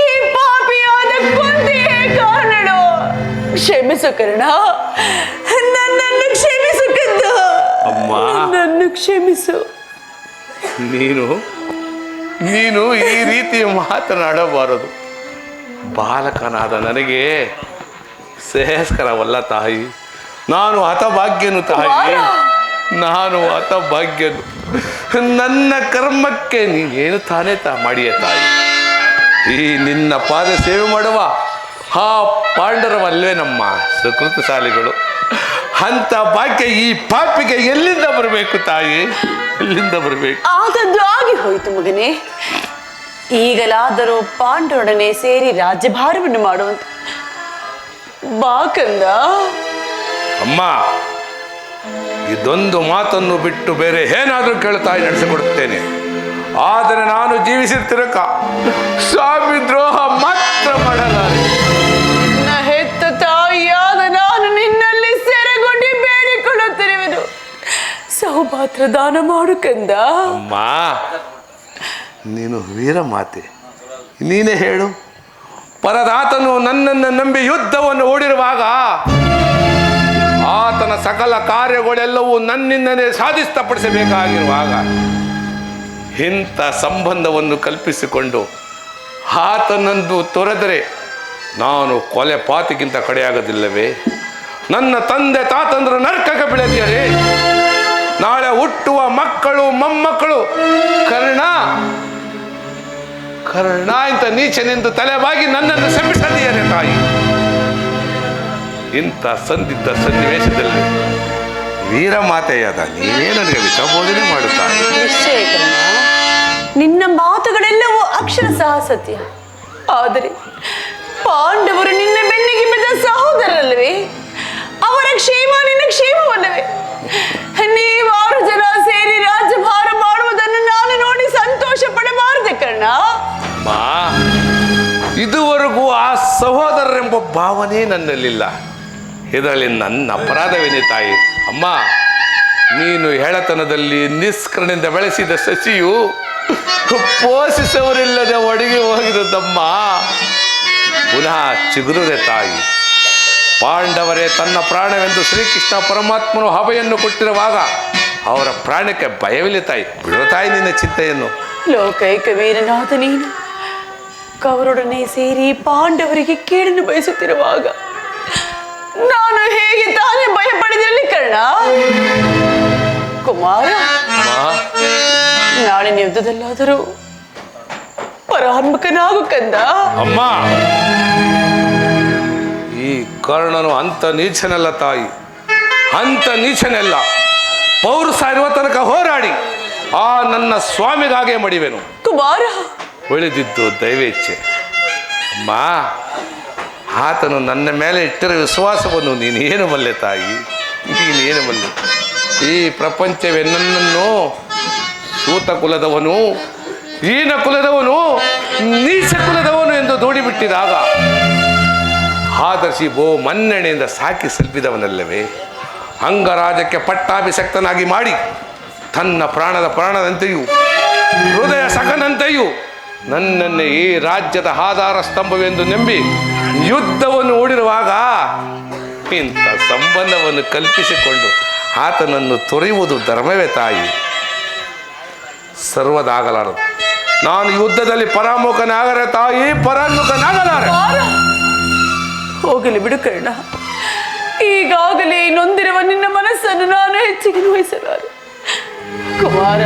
ಈ ಪಾಪಿಯಾದ ಕುಂತಿಯೇ ಕಾರಣಳು. ಕ್ಷಮಿಸು ಕರ್ಣ, ನನ್ನನ್ನು ಕ್ಷಮಿಸು ಕಂದ, ನನ್ನನ್ನು ಕ್ಷಮಿಸು. ನೀನು ಈ ರೀತಿ ಮಾತನಾಡಬಾರದು. ಬಾಲಕನಾದ ನನಗೆ ಶ್ರೇಯಸ್ಕರವಲ್ಲ ತಾಯಿ. ನಾನು ಹತಭಾಗ್ಯನು ತಾಯಿ, ನಾನು ಹತಭಾಗ್ಯನು. ನನ್ನ ಕರ್ಮಕ್ಕೆ ನೀನೇನು ತಾನೇ ಮಾಡಿಯ ತಾಯಿ. ಈ ನಿನ್ನ ಪಾದ ಸೇವೆ ಮಾಡುವ ಆ ಪಾಂಡರವಲ್ಲೇ ನಮ್ಮ ಸುಕೃತಶಾಲಿಗಳು. ಅಂತ ಭಾಗ್ಯ ಈ ಪಾಪಿಗೆ ಎಲ್ಲಿಂದ ಬರಬೇಕು ತಾಯಿ, ಎಲ್ಲಿಂದ ಬರಬೇಕು? ಆದದ್ದು ಆಗಿ ಹೋಯಿತು ಮಗನೇ. ಈಗಲಾದರೂ ಪಾಂಡವರೊಡನೆ ಸೇರಿ ರಾಜ್ಯಭಾರವನ್ನು ಮಾಡುವಂತ ಬಾಕಂದ. ಅಮ್ಮ, ಇದೊಂದು ಮಾತನ್ನು ಬಿಟ್ಟು ಬೇರೆ ಏನಾದರೂ ಕೇಳ್ತಾಯಿ ನಡೆಸಿಕೊಡುತ್ತೇನೆ. ಆದರೆ ನಾನು ಜೀವಿಸಿರ್ತಿರಕ ಸ್ವಾಮಿ ದ್ರೋಹ ಮಾತ್ರ ಮಾಡಲಾರೆ. ಹೆತ್ತ ತಾಯಿಯಾದ ನಾನು ನಿನ್ನಲ್ಲಿ ಸೆರೆಗೊಂಡು ಬೇಡಿಕೊಳ್ಳುತ್ತಿರುವೆನು, ಸೌಭಾತ್ರ ದಾನ ಮಾಡು ಕಂದ. ಅಮ್ಮ, ನೀನು ವೀರ ಮಾತೆ, ನೀನೇ ಹೇಳು. ಪರದಾತನು ನನ್ನನ್ನು ನಂಬಿ ಯುದ್ಧವನ್ನು ಓಡಿರುವಾಗ ಆತನ ಸಕಲ ಕಾರ್ಯಗಳೆಲ್ಲವೂ ನನ್ನಿಂದಲೇ ಸಾಧಿಸಪಡಿಸಬೇಕಾಗಿರುವಾಗ ಇಂಥ ಸಂಬಂಧವನ್ನು ಕಲ್ಪಿಸಿಕೊಂಡು ಆತನನ್ನು ತೊರೆದರೆ ನಾನು ಕೊಲೆ ಪಾತಿಗಿಂತ ಕಡೆಯಾಗದಿಲ್ಲವೇ? ನನ್ನ ತಂದೆ ತಾತಂದರು ನರಕಕ್ಕೆ ಬೀಳದಿಯರೇ? ನಾಳೆ ಹುಟ್ಟುವ ಮಕ್ಕಳು ಮೊಮ್ಮಕ್ಕಳು ಕರ್ಣ ಇಂಥ ನೀಚನೆಂದು ತಲೆಬಾಗಿ ನನ್ನನ್ನು ಶಪಿಸದಿಯರೇ ತಾಯಿ? ಇಂಥ ಸಂದಿದ್ದ ಸನ್ನಿವೇಶದಲ್ಲಿ ವೀರಮಾತೆಯಾದ ನೀನೇ ನನಗೆ ವಿಷಬೋಧನೆ ಮಾಡುತ್ತಾನೆ. ನಿಶ್ಚಯ ಕರ್ಣ, ನಿನ್ನ ಮಾತುಗಳೆಲ್ಲವೂ ಅಕ್ಷರಶಃ ಸತ್ಯ. ಆದರೆ ಪಾಂಡವರು ನಿನ್ನ ಬೆನ್ನಿಗೆ ಬಿದ್ದ ಸಹೋದರರಲ್ಲವೇ? ಅವರ ಕ್ಷೇಮ ನಿನ್ನ ಕ್ಷೇಮವಲ್ಲವೇ? ನೀವಾರು ಜನ ಸೇರಿ ರಾಜ್ಯಭಾರ ಮಾಡುವುದನ್ನು ನಾನು ನೋಡಿ ಸಂತೋಷ ಪಡಬಾರದೆ ಕರ್ಣ? ಇದುವರೆಗೂ ಆ ಸಹೋದರರೆಂಬ ಭಾವನೆ ನನ್ನಲ್ಲಿಲ್ಲ. ಇದರಲ್ಲಿ ನನ್ನ ಅಪರಾಧವೇನೇ ತಾಯಿ? ಅಮ್ಮ, ನೀನು ಹೆಳತನದಲ್ಲಿ ನಿಷ್ಕರಣೆಯಿಂದ ಬೆಳೆಸಿದ ಸಸಿಯು ಪೋಷಿಸುವರಿಲ್ಲದೆ ಒಡಗಿ ಹೋಗಿರುತ್ತಮ್ಮ. ಪುನಃ ಚಿಗುರುದೆ ತಾಯಿ. ಪಾಂಡವರೇ ತನ್ನ ಪ್ರಾಣವೆಂದು ಶ್ರೀಕೃಷ್ಣ ಪರಮಾತ್ಮನು ಹಬೆಯನ್ನು ಕೊಟ್ಟಿರುವಾಗ ಅವರ ಪ್ರಾಣಕ್ಕೆ ಭಯವಿಲ್ಲ ತಾಯಿ. ಬಿಡುವ ತಾಯಿ ನಿನ್ನ ಚಿಂತೆಯನ್ನು. ಲೋಕೈಕ ವೀರನಾದ ನೀನು ಕವರೊಡನೆ ಸೇರಿ ಪಾಂಡವರಿಗೆ ಕೇಳನ್ನು ಬಯಸುತ್ತಿರುವಾಗ ನಾನು ಹೇಗೆ ತಾನೇ ಭಯ ಪಡೆದಿರಲಿ ಕರ್ಣ? ಕುಮಾರ, ನಾಳಿನ ಯುದ್ಧದಲ್ಲಾದರೂ ಪರಾತ್ಮಕನಾಗು ಕಂದ. ಅಮ್ಮ, ಈ ಕರ್ಣನು ಅಂತ ನೀಚನಲ್ಲ ತಾಯಿ, ಅಂತ ನೀಚನೆಲ್ಲ. ಪೌರುಷ ಇರುವ ತನಕ ಹೋರಾಡಿ ಆ ನನ್ನ ಸ್ವಾಮಿಗಾಗೆ ಮಡಿವೆನು. ಕುಮಾರ, ಉಳಿದಿದ್ದು ದೈವೇಚ್ಛೆ. ಅಮ್ಮ, ಆತನು ನನ್ನ ಮೇಲೆ ಇಟ್ಟಿರೋ ವಿಶ್ವಾಸವನ್ನು ನೀನೇನು ಬಲ್ಲೆ ತಾಯಿ, ನೀನೇನು ಬಲ್ಲೆ? ಈ ಪ್ರಪಂಚವೇ ನನ್ನನ್ನು ಸೂತ ಕುಲದವನು, ಹೀನ ಕುಲದವನು, ನೀಚ ಕುಲದವನು ಎಂದು ದೂಡಿಬಿಟ್ಟಿದಾಗ ಆದರ್ಶಿ ಮನ್ನಣೆಯಿಂದ ಸಾಕಿ ಸಲ್ಪಿದವನಲ್ಲವೇ? ಅಂಗರಾಜಕ್ಕೆ ಪಟ್ಟಾಭಿಷಕ್ತನಾಗಿ ಮಾಡಿ ತನ್ನ ಪ್ರಾಣದಂತೆಯೂ ಹೃದಯ ಸಖನಂತೆಯೂ ನನ್ನನ್ನೇ ಈ ರಾಜ್ಯದ ಆಧಾರ ಸ್ತಂಭವೆಂದು ನಂಬಿ ಯುದ್ಧವನ್ನು ಹೂಡಿರುವಾಗ ಇಂಥ ಸಂಬಂಧವನ್ನು ಕಲ್ಪಿಸಿಕೊಂಡು ಆತನನ್ನು ತೊರೆಯುವುದು ಧರ್ಮವೇ ತಾಯಿ? ಸರ್ವದಾಗಲಾರದು. ನಾನು ಯುದ್ಧದಲ್ಲಿ ಪರಾಮುಖನಾಗರೆ ತಾಯಿ, ಪರಾನ್ಮುಖನಾಗಲಾರೆ. ಹೋಗಲಿ ಬಿಡು ಕರ್ಣ. ಈಗಾಗಲೇ ನೊಂದಿರುವ ನಿನ್ನ ಮನಸ್ಸನ್ನು ನಾನು ಹೆಚ್ಚಿಗೆ ನೋಯಿಸಲಾರೆ. ಕುಮಾರ,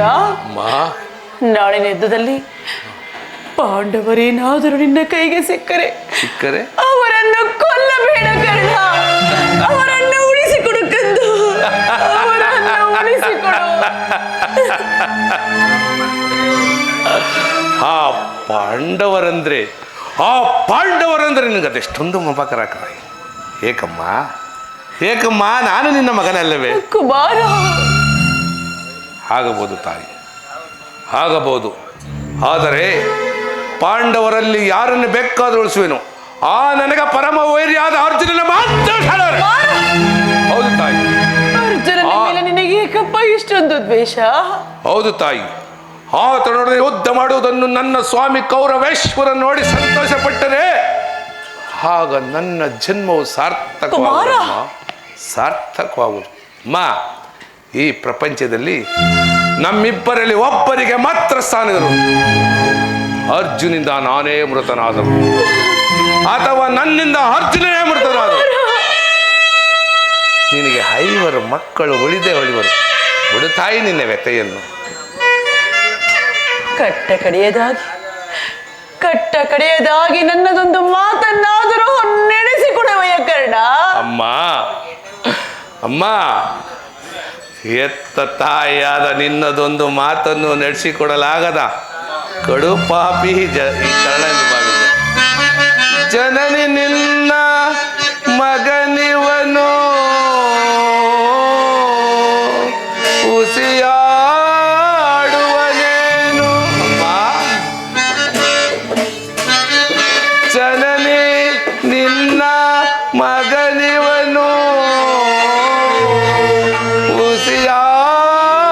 ನಾಳಿನ ಯುದ್ಧದಲ್ಲಿ ಪಾಂಡವರೇನಾದರೂ ನಿನ್ನ ಕೈಗೆ ಸಿಕ್ಕರೆ ಅವರನ್ನು ಕೊಲ್ಲಬೇಡ ಕರ್ಣ. ಅವರನ್ನು ಉಳಿಸಿಕೊಡು ಕಂದು, ಅವರನ್ನು ಉಳಿಸಿಕೊಡು. ಆ ಪಾಂಡವರಂದ್ರೆ ನಿನಗೆ ಅದೆಷ್ಟೊಂದು ಮಮಕರಾಕರ. ಏಕಮ್ಮ ಏಕಮ್ಮ, ನಾನು ನಿನ್ನ ಮಗನಲ್ಲವೇ? ಕುಮಾರ, ಆಗಬಹುದು ತಾಯಿ, ಆಗಬಹುದು. ಆದರೆ ಪಾಂಡವರಲ್ಲಿ ಯಾರನ್ನು ಬೇಕಾದ್ರೂ ಉಳಿಸುವೆನು. ಆ ನನಗೆ ಪರಮ ವೈರಿಯಾದ ಅರ್ಜುನನ ಮಾತ್ರ ಸಾಲದು. ಹೌದು ತಾಯಿ. ಅರ್ಜುನನ ಮೇಲೆ ನಿನಗೆ ಏಕಪ್ಪ ಇಷ್ಟೊಂದು ದ್ವೇಷ? ಹೌದು ತಾಯಿ. ಆತನೊಡನೆ ಯುದ್ಧ ಮಾಡುವುದನ್ನು ನನ್ನ ಸ್ವಾಮಿ ಕೌರವೇಶ್ವರ ನೋಡಿ ಸಂತೋಷಪಟ್ಟರೆ ಆಗ ನನ್ನ ಜನ್ಮವು ಸಾರ್ಥಕವಾಗುವುದು. ಈ ಪ್ರಪಂಚದಲ್ಲಿ ನಮ್ಮಿಬ್ಬರಲ್ಲಿ ಒಬ್ಬರಿಗೆ ಮಾತ್ರ ಸ್ಥಾನಗಳು. ಅರ್ಜುನಿಂದ ನಾನೇ ಮೃತನಾದನು ಅಥವಾ ನನ್ನಿಂದ ಅರ್ಜುನನೇ ಮೃತನಾದನು. ನಿನಗೆ 5 ಮಕ್ಕಳು ಉಳಿವರು. ಬಿಡುತ್ತಾಯಿ ನಿನ್ನ ವ್ಯಥೆಯನ್ನು. ಕಟ್ಟ ಕಡೆಯದಾಗಿ ನನ್ನದೊಂದು ಮಾತನ್ನಾದರೂ ನಡೆಸಿಕೊಡುವೆಯ ಕರ್ಣ. ಅಮ್ಮ, ಎತ್ತ ತಾಯಿಯಾದ ನಿನ್ನದೊಂದು ಮಾತನ್ನು ನಡೆಸಿಕೊಡಲಾಗದ ಕಡು ಪಾಪಿ ಈ ಕರ್ಣನು ಭಾವಿಸಿದ. ಜನನಿ ನಿನ್ನ ಮಗನಿವನು ಉಸಿಯಾಡುವನೇನು. ಜನನಿ ನಿನ್ನ ಮಗನಿವನು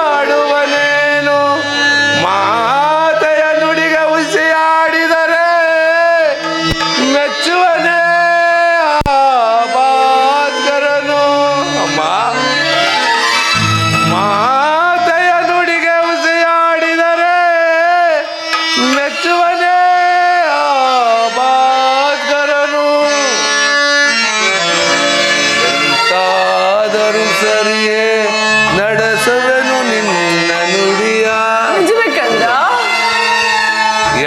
ಉಸಿಯಾಡುವನೇನು. ಮಾತೆಯ ನುಡಿಗೆ ಉಸಿಯಾಡಿದರೆ ಮೆಚ್ಚುವನೇ ಭಾಸ್ಕರನು. ಅಮ್ಮ, ಮಾತೆಯ ನುಡಿಗೆ ಉಸಿಯಾಡಿದರೆ ಮೆಚ್ಚುವನೇ ಭಾಸ್ಕರನು. ಎಂತಾದರೂ ಸರಿಯೇ ನಡೆಸುವೆನು ನಿನ್ನ ನುಡಿಯ.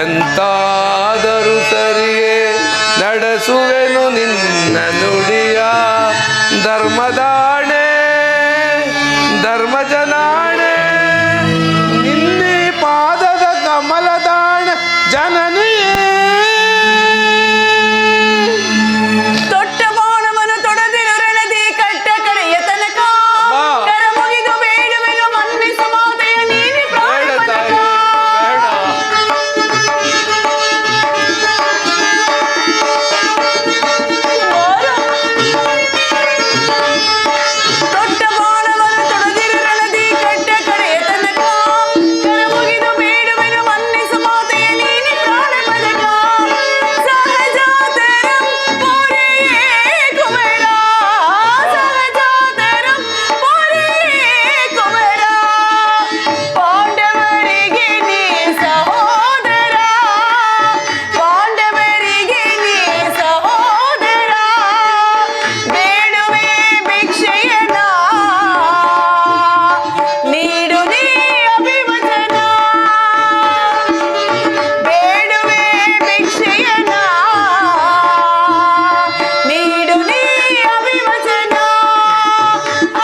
ಎಂತಾದರೂ ಸರಿಯೇ ನಡೆಸುವೆನು ನಿನ್ನ ನುಡಿಯ. ಧರ್ಮದಾಣೆ ಧರ್ಮಜನಾಣೆ ನಿನ್ನೆ ಪಾದದ ಕಮಲದಾಣೆ ಜನನಿಯೇ. ತೊಟ್ಟ ಬಾಣವನ್ನು ತೊಡೆದಿರು ರಣದಿ ಕಟ್ಟ ಕಡೆಯ ತನಕ ಕರ ಮುಗಿದು ಬೇಡುವೆನು ಮನ್ನಿಸು ಮಾತೆಯ ನೀನೆ ಪ್ರಾಣ ಬೇಡ ತಾಯಿ, ಪದಕ. ತೊಟ್ಟ ಬಾಣವನ್ನು ತೊಡೆದಿರು ರಣದಿ ಕಟ್ಟ ಕಡೆಯ ತನಕ ಕರ ಮುಗಿದು ಬೇಡುವೆನು ಮನ್ನಿಸು ಮಾತೆಯ ನೀನೆ ಪ್ರಾಣ ಪದಕ. ಸಹಜಾತರಂ ಪುರಿಯೇ ಕುಬೇರ, ಸಹಜಾತರಂ ಪುರಿಯೇ ಕುಬೇರ. ಪಾಂಡವರಿಗೆ ನೀ ಸಹೋದರ, ಪಾಂಡವರಿಗೆ ನೀ ಸಹೋದರ. ಬೇಡುವೆ ಭಿಕ್ಷೆಯನ ನೀಡು ನೀ ಅಭಿವಚನ. ಬೇಡುವೆ ಭಿಕ್ಷೆಯನ ನೀಡು ನೀ ಅಭಿವಚನ.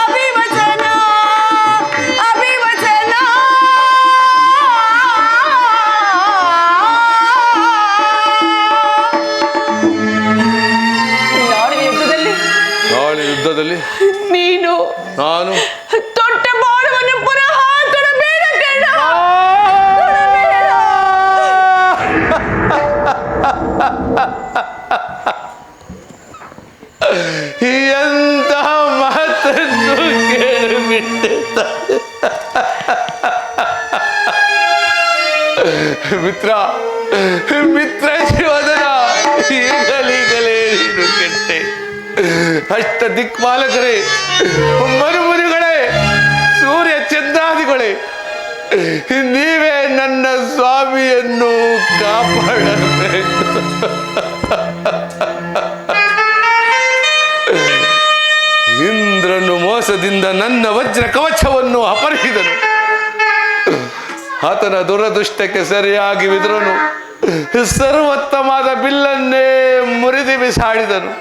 ಅಭಿವಚನ ಅಭಿವಚನ. ನಾಳೆ ಯುದ್ಧದಲ್ಲಿ ನೀನು ನಾನು ತೊಟ್ಟ ಬಾಣವನ್ನು ಪುನಃ ಕೊಡಬೇಡ ಕಣ್ಣ, ಕೊಡಬೇಡ. ಎಂತ ಮಾತನ್ನು ಕೇಳಿಬಿಟ್ಟೆ. ಮಿತ್ರ ಶಿವದನ, ಈಗಲೀಗಲೇ ನೀನು ಕೆಟ್ಟೆ. ಅಷ್ಟ ದಿಕ್ಪಾಲಕರೇ, ಮರುಮುನಿಗಳೇ, ಸೂರ್ಯ ಚಂದ್ರಾದಿಗಳೇ, ನೀವೇ ನನ್ನ ಸ್ವಾಮಿಯನ್ನು ಕಾಪಾಡಬೇಕು. ಇಂದ್ರನು ಮೋಸದಿಂದ ನನ್ನ ವಜ್ರ ಕವಚವನ್ನು ಅಪಹರಿಸಿದನು. ಆತನ ದುರದೃಷ್ಟಕ್ಕೆ ಸರಿಯಾಗಿ ವಿದುರನು ಸರ್ವೋತ್ತಮವಾದ ಬಿಲ್ಲನ್ನೇ ಮುರಿದು ಬಿಸಾಡಿದನು.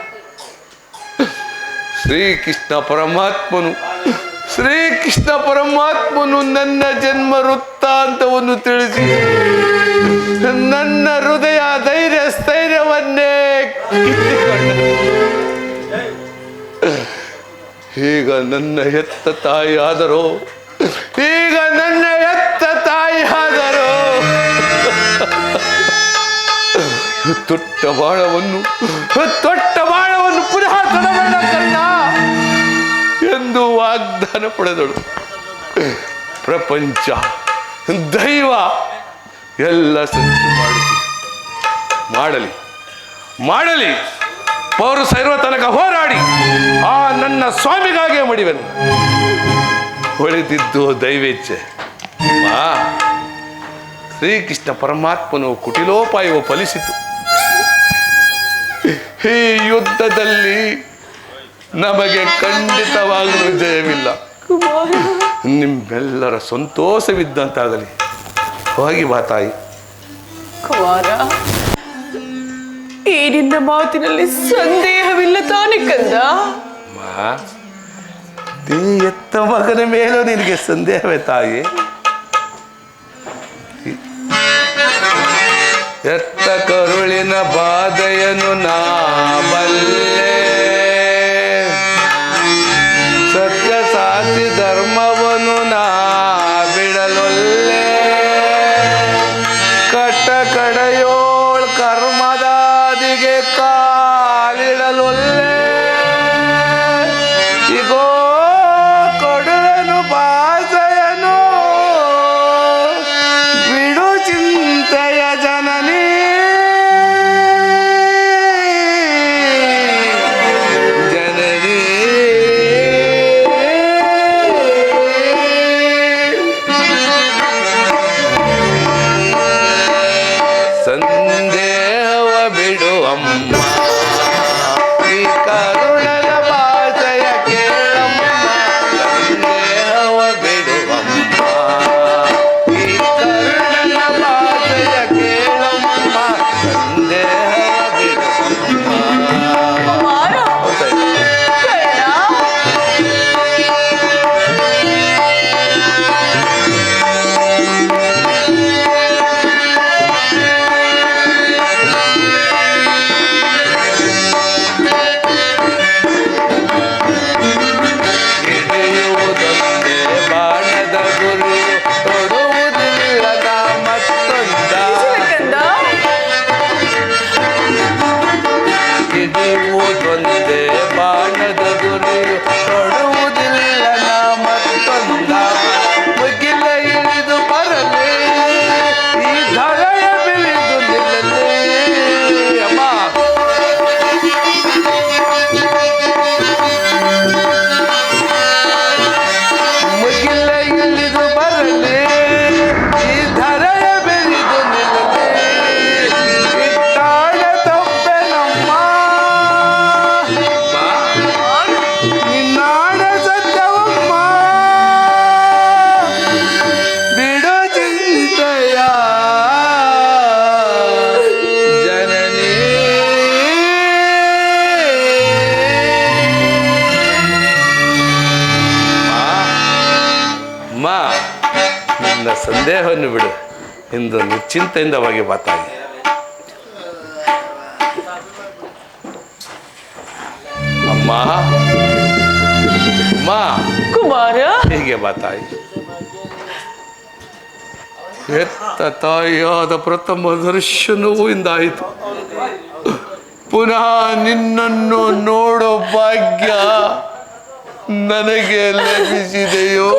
ಶ್ರೀಕೃಷ್ಣ ಪರಮಾತ್ಮನು ನನ್ನ ಜನ್ಮ ವೃತ್ತಾಂತವನ್ನು ತಿಳಿಸಿ ನನ್ನ ಹೃದಯ ಧೈರ್ಯ ಸ್ಥೈರ್ಯವನ್ನೇ ಕಿತ್ತುಕೊಂಡ. ಈಗ ನನ್ನ ಹೆತ್ತ ತಾಯಿ ಆದರೂ ತೊಟ್ಟ ಬಾಳವನ್ನು ಪುನಃ ತಡಬೇಡ ಕಣ್ಣ ಎಂದು ವಾಗ್ದಾನ ಪಡೆದಳು. ಪ್ರಪಂಚ ದೈವ ಎಲ್ಲ ಸಂಚು ಮಾಡಲಿ ಪೌರುಷ ಇರುವ ತನಕ ಹೋರಾಡಿ ಆ ನನ್ನ ಸ್ವಾಮಿಗಾಗೆ ಮಡಿವೆನು. ಹೊಳೆದಿದ್ದು ದೈವೇಚ್ಛೆ. ಶ್ರೀಕೃಷ್ಣ ಪರಮಾತ್ಮನು ಕುಟಿಲೋಪಾಯವು ಫಲಿಸಿತು. ಈ ಯುದ್ಧದಲ್ಲಿ ನಮಗೆ ಖಂಡಿತವಾಗಲೂ ಜಯವಿಲ್ಲ. ನಿಮ್ಮೆಲ್ಲರ ಸಂತೋಷವಿದ್ದಂತಾಗಲಿ. ಹೋಗಿ ಬಾ ತಾಯಿ. ಕುಮಾರ, ಈ ನಿನ್ನ ಮಾತಿನಲ್ಲಿ ಸಂದೇಹವಿಲ್ಲ ತಾನೆ ಕಂದ? ನೀ ಎತ್ತ ಮಗನ ಮೇಲೂ ನಿನಗೆ ಸಂದೇಹವೇ ತಾಯಿ? ಎತ್ತ ಕರುಳಿನ ಬಾಧೆಯನ್ನು ನಾ ಬಲ್ಲೆ, ಸತ್ಯ ಸಾಚಿ ಧರ್ಮವನ್ನು ನಾ ಬಿಡಲೊಲ್ಲೆ, ಕಟ್ಟ ಕಡೆಯೋಳ್ ಕರ್ಮದಾದಿಗೆ ಕಾಲಿಡಲೊಲ್ಲೆ. ಈಗೋ ಕೊಡುವೆನು ಬಾಸೆಯನು ಬಿಡು ಚಿಂತೆಯ ಜನನಿ. ಸಂದೇಹವ ಬಿಡು ಅಮ್ಮ, ಈ ಕರುಣದ ಬಾಸೆಯ ಕೇಳಮ್ಮ. ಸಂದೇಹವ ಬಿಡು ಅಮ್ಮ, ಈ ಕರುಣದ ಬಾಸೆಯ ಕೇಳಮ್ಮ. ಸಂದೇಹವ ಬಿಡು ಕುಮಾರ, ಕರ್ಣ, ಹಿಡಿಯುವುದೊಂದೇ ಬಾಣದ ಗುರು, ತೊಡುವುದಿಲ್ಲ ನಾ ಮತ್ತೊಂದ. ಕಂದ, ಹಿಡಿಯುವುದೊಂದೇ ಬಾಣದ ಗುರು, ತೊಡುವುದಿಲ್ಲ ನಾ ಮತ್ತೊಂದ. ಮುಗಿಲ ಇಳಿದು ಬರಲಿ, ಈ ಧರೆಯ ಬೆಳೆದು ನಿಲ್ಲಲಿ. ಅಮ್ಮ, ಮುಗಿಲ ಇಳಿದು ಬರಲಿ, ಈ ಧರೆಯ ಬೆಳೆದು ನಿಲ್ಲಲಿ. ಇಟ್ಟಾಳ ತಪ್ಪೆನಮ್ಮ, ನಿನ್ನಾಡ ಸತ್ಯವಮ್ಮ. ಬಿಡು ಚಿಂತೆಯ ಜನನಿ. ಅಮ್ಮ, ನನ್ನ ಸಂದೇಹವನ್ನು ಬಿಡು. ಇಂದು ನಿಶ್ಚಿಂತೆಯಿಂದ ಹೋಗಿ ಬಾತಾಯಿ. ಅಮ್ಮ ಅಮ್ಮ, ಕುಮಾರ, ಹೀಗೆ ಬಾತಾಯಿ. ಹೆತ್ತ ತಾಯಿಯಾದ ಪ್ರಥಮ ದರ್ಶನವೂ ಇಂದಾಯಿತು. ಪುನಃ ನಿನ್ನನ್ನು ನೋಡೋ ಭಾಗ್ಯ ನನಗೆ ಲಭಿಸಿದೆಯೋ?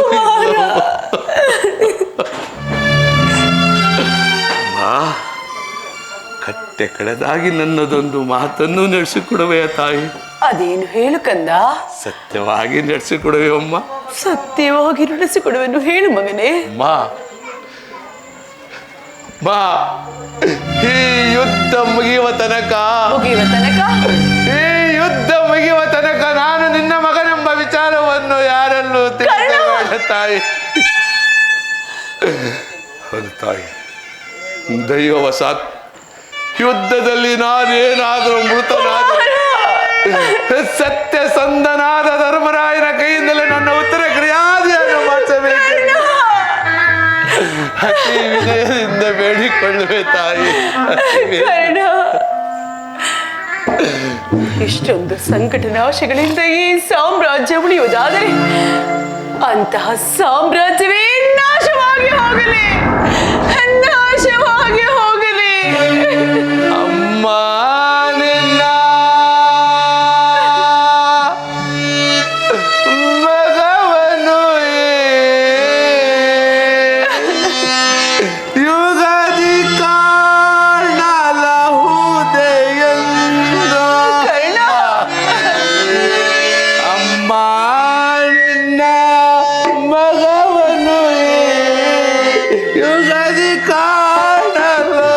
ಕಟ್ಟೆ ಕಳೆದಾಗಿ ನನ್ನದೊಂದು ಮಾತನ್ನು ನಡೆಸಿಕೊಡುವೆಯ ತಾಯಿ? ಅದೇನು ಹೇಳು ಕಂದ? ಸತ್ಯವಾಗಿ ನಡೆಸಿಕೊಡುವೆ ಅಮ್ಮ. ಸತ್ಯವಾಗಿ ನಡೆಸಿಕೊಡುವೆನು, ಹೇಳು ಮಗನೇ. ಈ ಯುದ್ಧ ಮುಗಿಯುವ ತನಕ ನಾನು ನಿನ್ನ ಮಗನೆಂಬ ವಿಚಾರವನ್ನು ಯಾರಲ್ಲೂ ತಿಳಿಸಬೇಡ ತಾಯಿ. ಹೌದು ತಾಯಿ, ದೈವವಸಾತ್ ಯುದ್ಧದಲ್ಲಿ ನಾನೇನಾದರೂ ಮೃತನಾದರೆ ಸತ್ಯ ಸಂದನಾದ ಧರ್ಮರಾಯನ ಕೈಯಿಂದಲೇ ನನ್ನ ಉತ್ತರ ಕ್ರಿಯಾದಿಯನ್ನು ಮಾಡಿಸಬೇಕು. ಅತಿ ವಿನಯದಿಂದ ಬೇಡಿಕೊಳ್ಳುವೆ ತಾಯಿ. ಕರ್ಣ, ಇಷ್ಟೊಂದು ಸಂಕಟ ನಾಶಗಳಿಂದ ಈ ಸಾಮ್ರಾಜ್ಯ ಉಳಿಯುವುದಾದರೆ ಅಂತಹ ಸಾಮ್ರಾಜ್ಯವೇ ನಾಶವಾಗಿ ಹೋಗಲಿ, ನಾಶವಾಗಿ ಹೋಗಲಿ. ಅಮ್ಮ ನಿನ್ನ ಮಗವನು ಯುಗಾದಿ ಕಾಣಲಹುದೆಯೆಂದು. ಅಮ್ಮ ನಿನ್ನ ಮಗವನು ಯುಗಾದಿ ಕಾಣಲಹುದೆಯೆಂದು.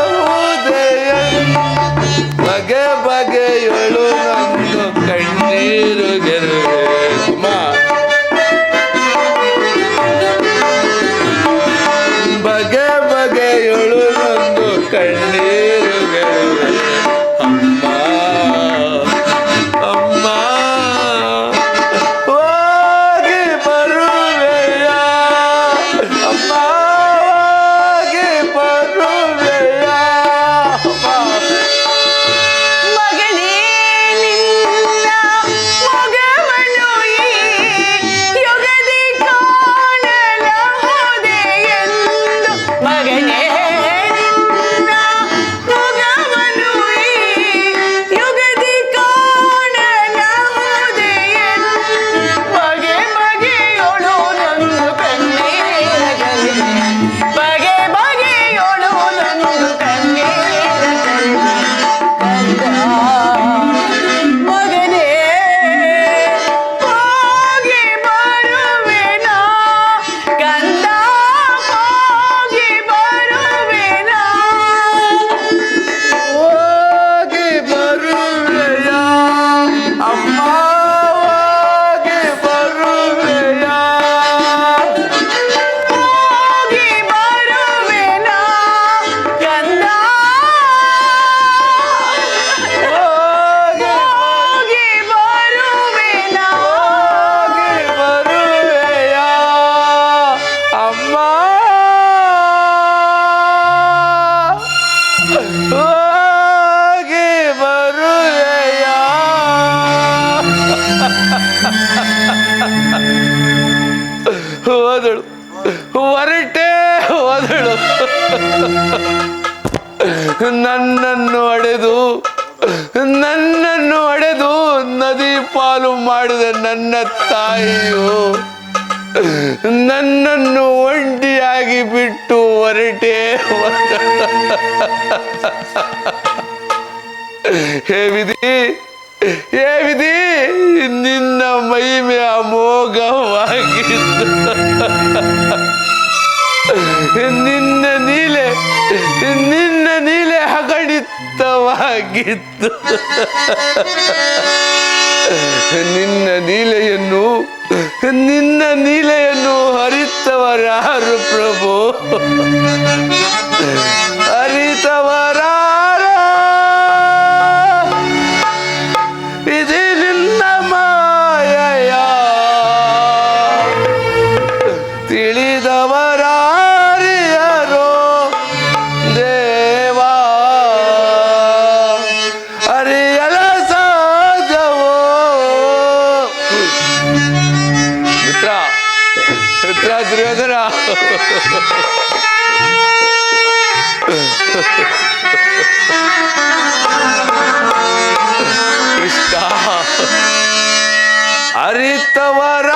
ಬಗೆ ಬಗೆಯೊಳು ನಂದು ಕಣ್ಣೀರು ಗೆರುವೆ. ಅಮ್ಮ ಬಗೆ ಬಗೆಯೊಳು ನಂದು ಕಣ್ಣೀರು ಗೆರುವೆ. ಅಮ್ಮ ಅಮ್ಮ ಹೋಗಿ ಬರುವೆಯ. ಅಮ್ಮ ಹೋಗಿ ಬರುವೆಯ. ಅಮ್ಮ ಮಗನೇ, ನಿನ್ನ ಮಗವನು ಈ ಯುಗದಿ ಕಾಣಲಹುದೆಯೆಂದು. ಮಗನೇ, ನಿನ್ನ ಮಗವನು ಈ ಯುಗದಿ ಕಾಣಲಹುದೆಯೆಂದು. ಬಗೆ ಬಗೆಯೊಳು ನಂದು ಕಣ್ಣೀರಗಲಿದೆ. ಬಗೆ ಬಗೆಯೊಳು ನಂದು ಕಣ್ಣೀರಗಲಿದೆ. ಮಗನೇ, ಹೋಗಿ ಬರುವೆನಾ ಕಂದ, ಹೋಗಿ ಬರುವೆನಾ. ಹೋಗಿ ಬರುವೆಯ. ಅಮ್ಮ ಹೋಗಿ ಬರುವೆಯ. ಹೋಗಿ ಬರುವೆನಾ ಕಂದ, ಹೋಗಿ ಬರುವೆನಾ. ಹೋಗಿ ಬರುವೆಯ. ಅಮ್ಮ ಹೋಗಿ ಬರುವೆಯ. ಹೋದಳು, ಹೊರಟೆ ಹೋದಳು. ನನ್ನನ್ನು ಹೊಡೆದು ನದಿ ಪಾಲು ಮಾಡಿದ ನನ್ನ ತಾಯಿಯು ನನ್ನನ್ನು ಒಂಟಿಯಾಗಿ ಬಿಟ್ಟು ಹೊರಟೆ. ಹೇ ವಿಧಿ, ನಿನ್ನ ಮಹಿಮೆ ಅಮೋಘವಾಗಿತ್ತು. ನಿನ್ನ ನೀಲೆ ಹಗಣಿತವಾಗಿತ್ತು. ನಿನ್ನ ನೀಲೆಯನ್ನು ಹರಿತವರಾರು ಪ್ರಭು, ಹರಿತವರಾರ. ಇದು ನಿನ್ನ ಮಾಯೆಯ ತಿಳಿದವರಾರಿಯರೋ ದೇವಾ. ಅರಿಯಲ ಸಾಧ್ಯವೋ. ಮಿತ್ರ ದುರ್ಯೋಧನ, ಕೃಷ್ಣ ಅರಿತವರ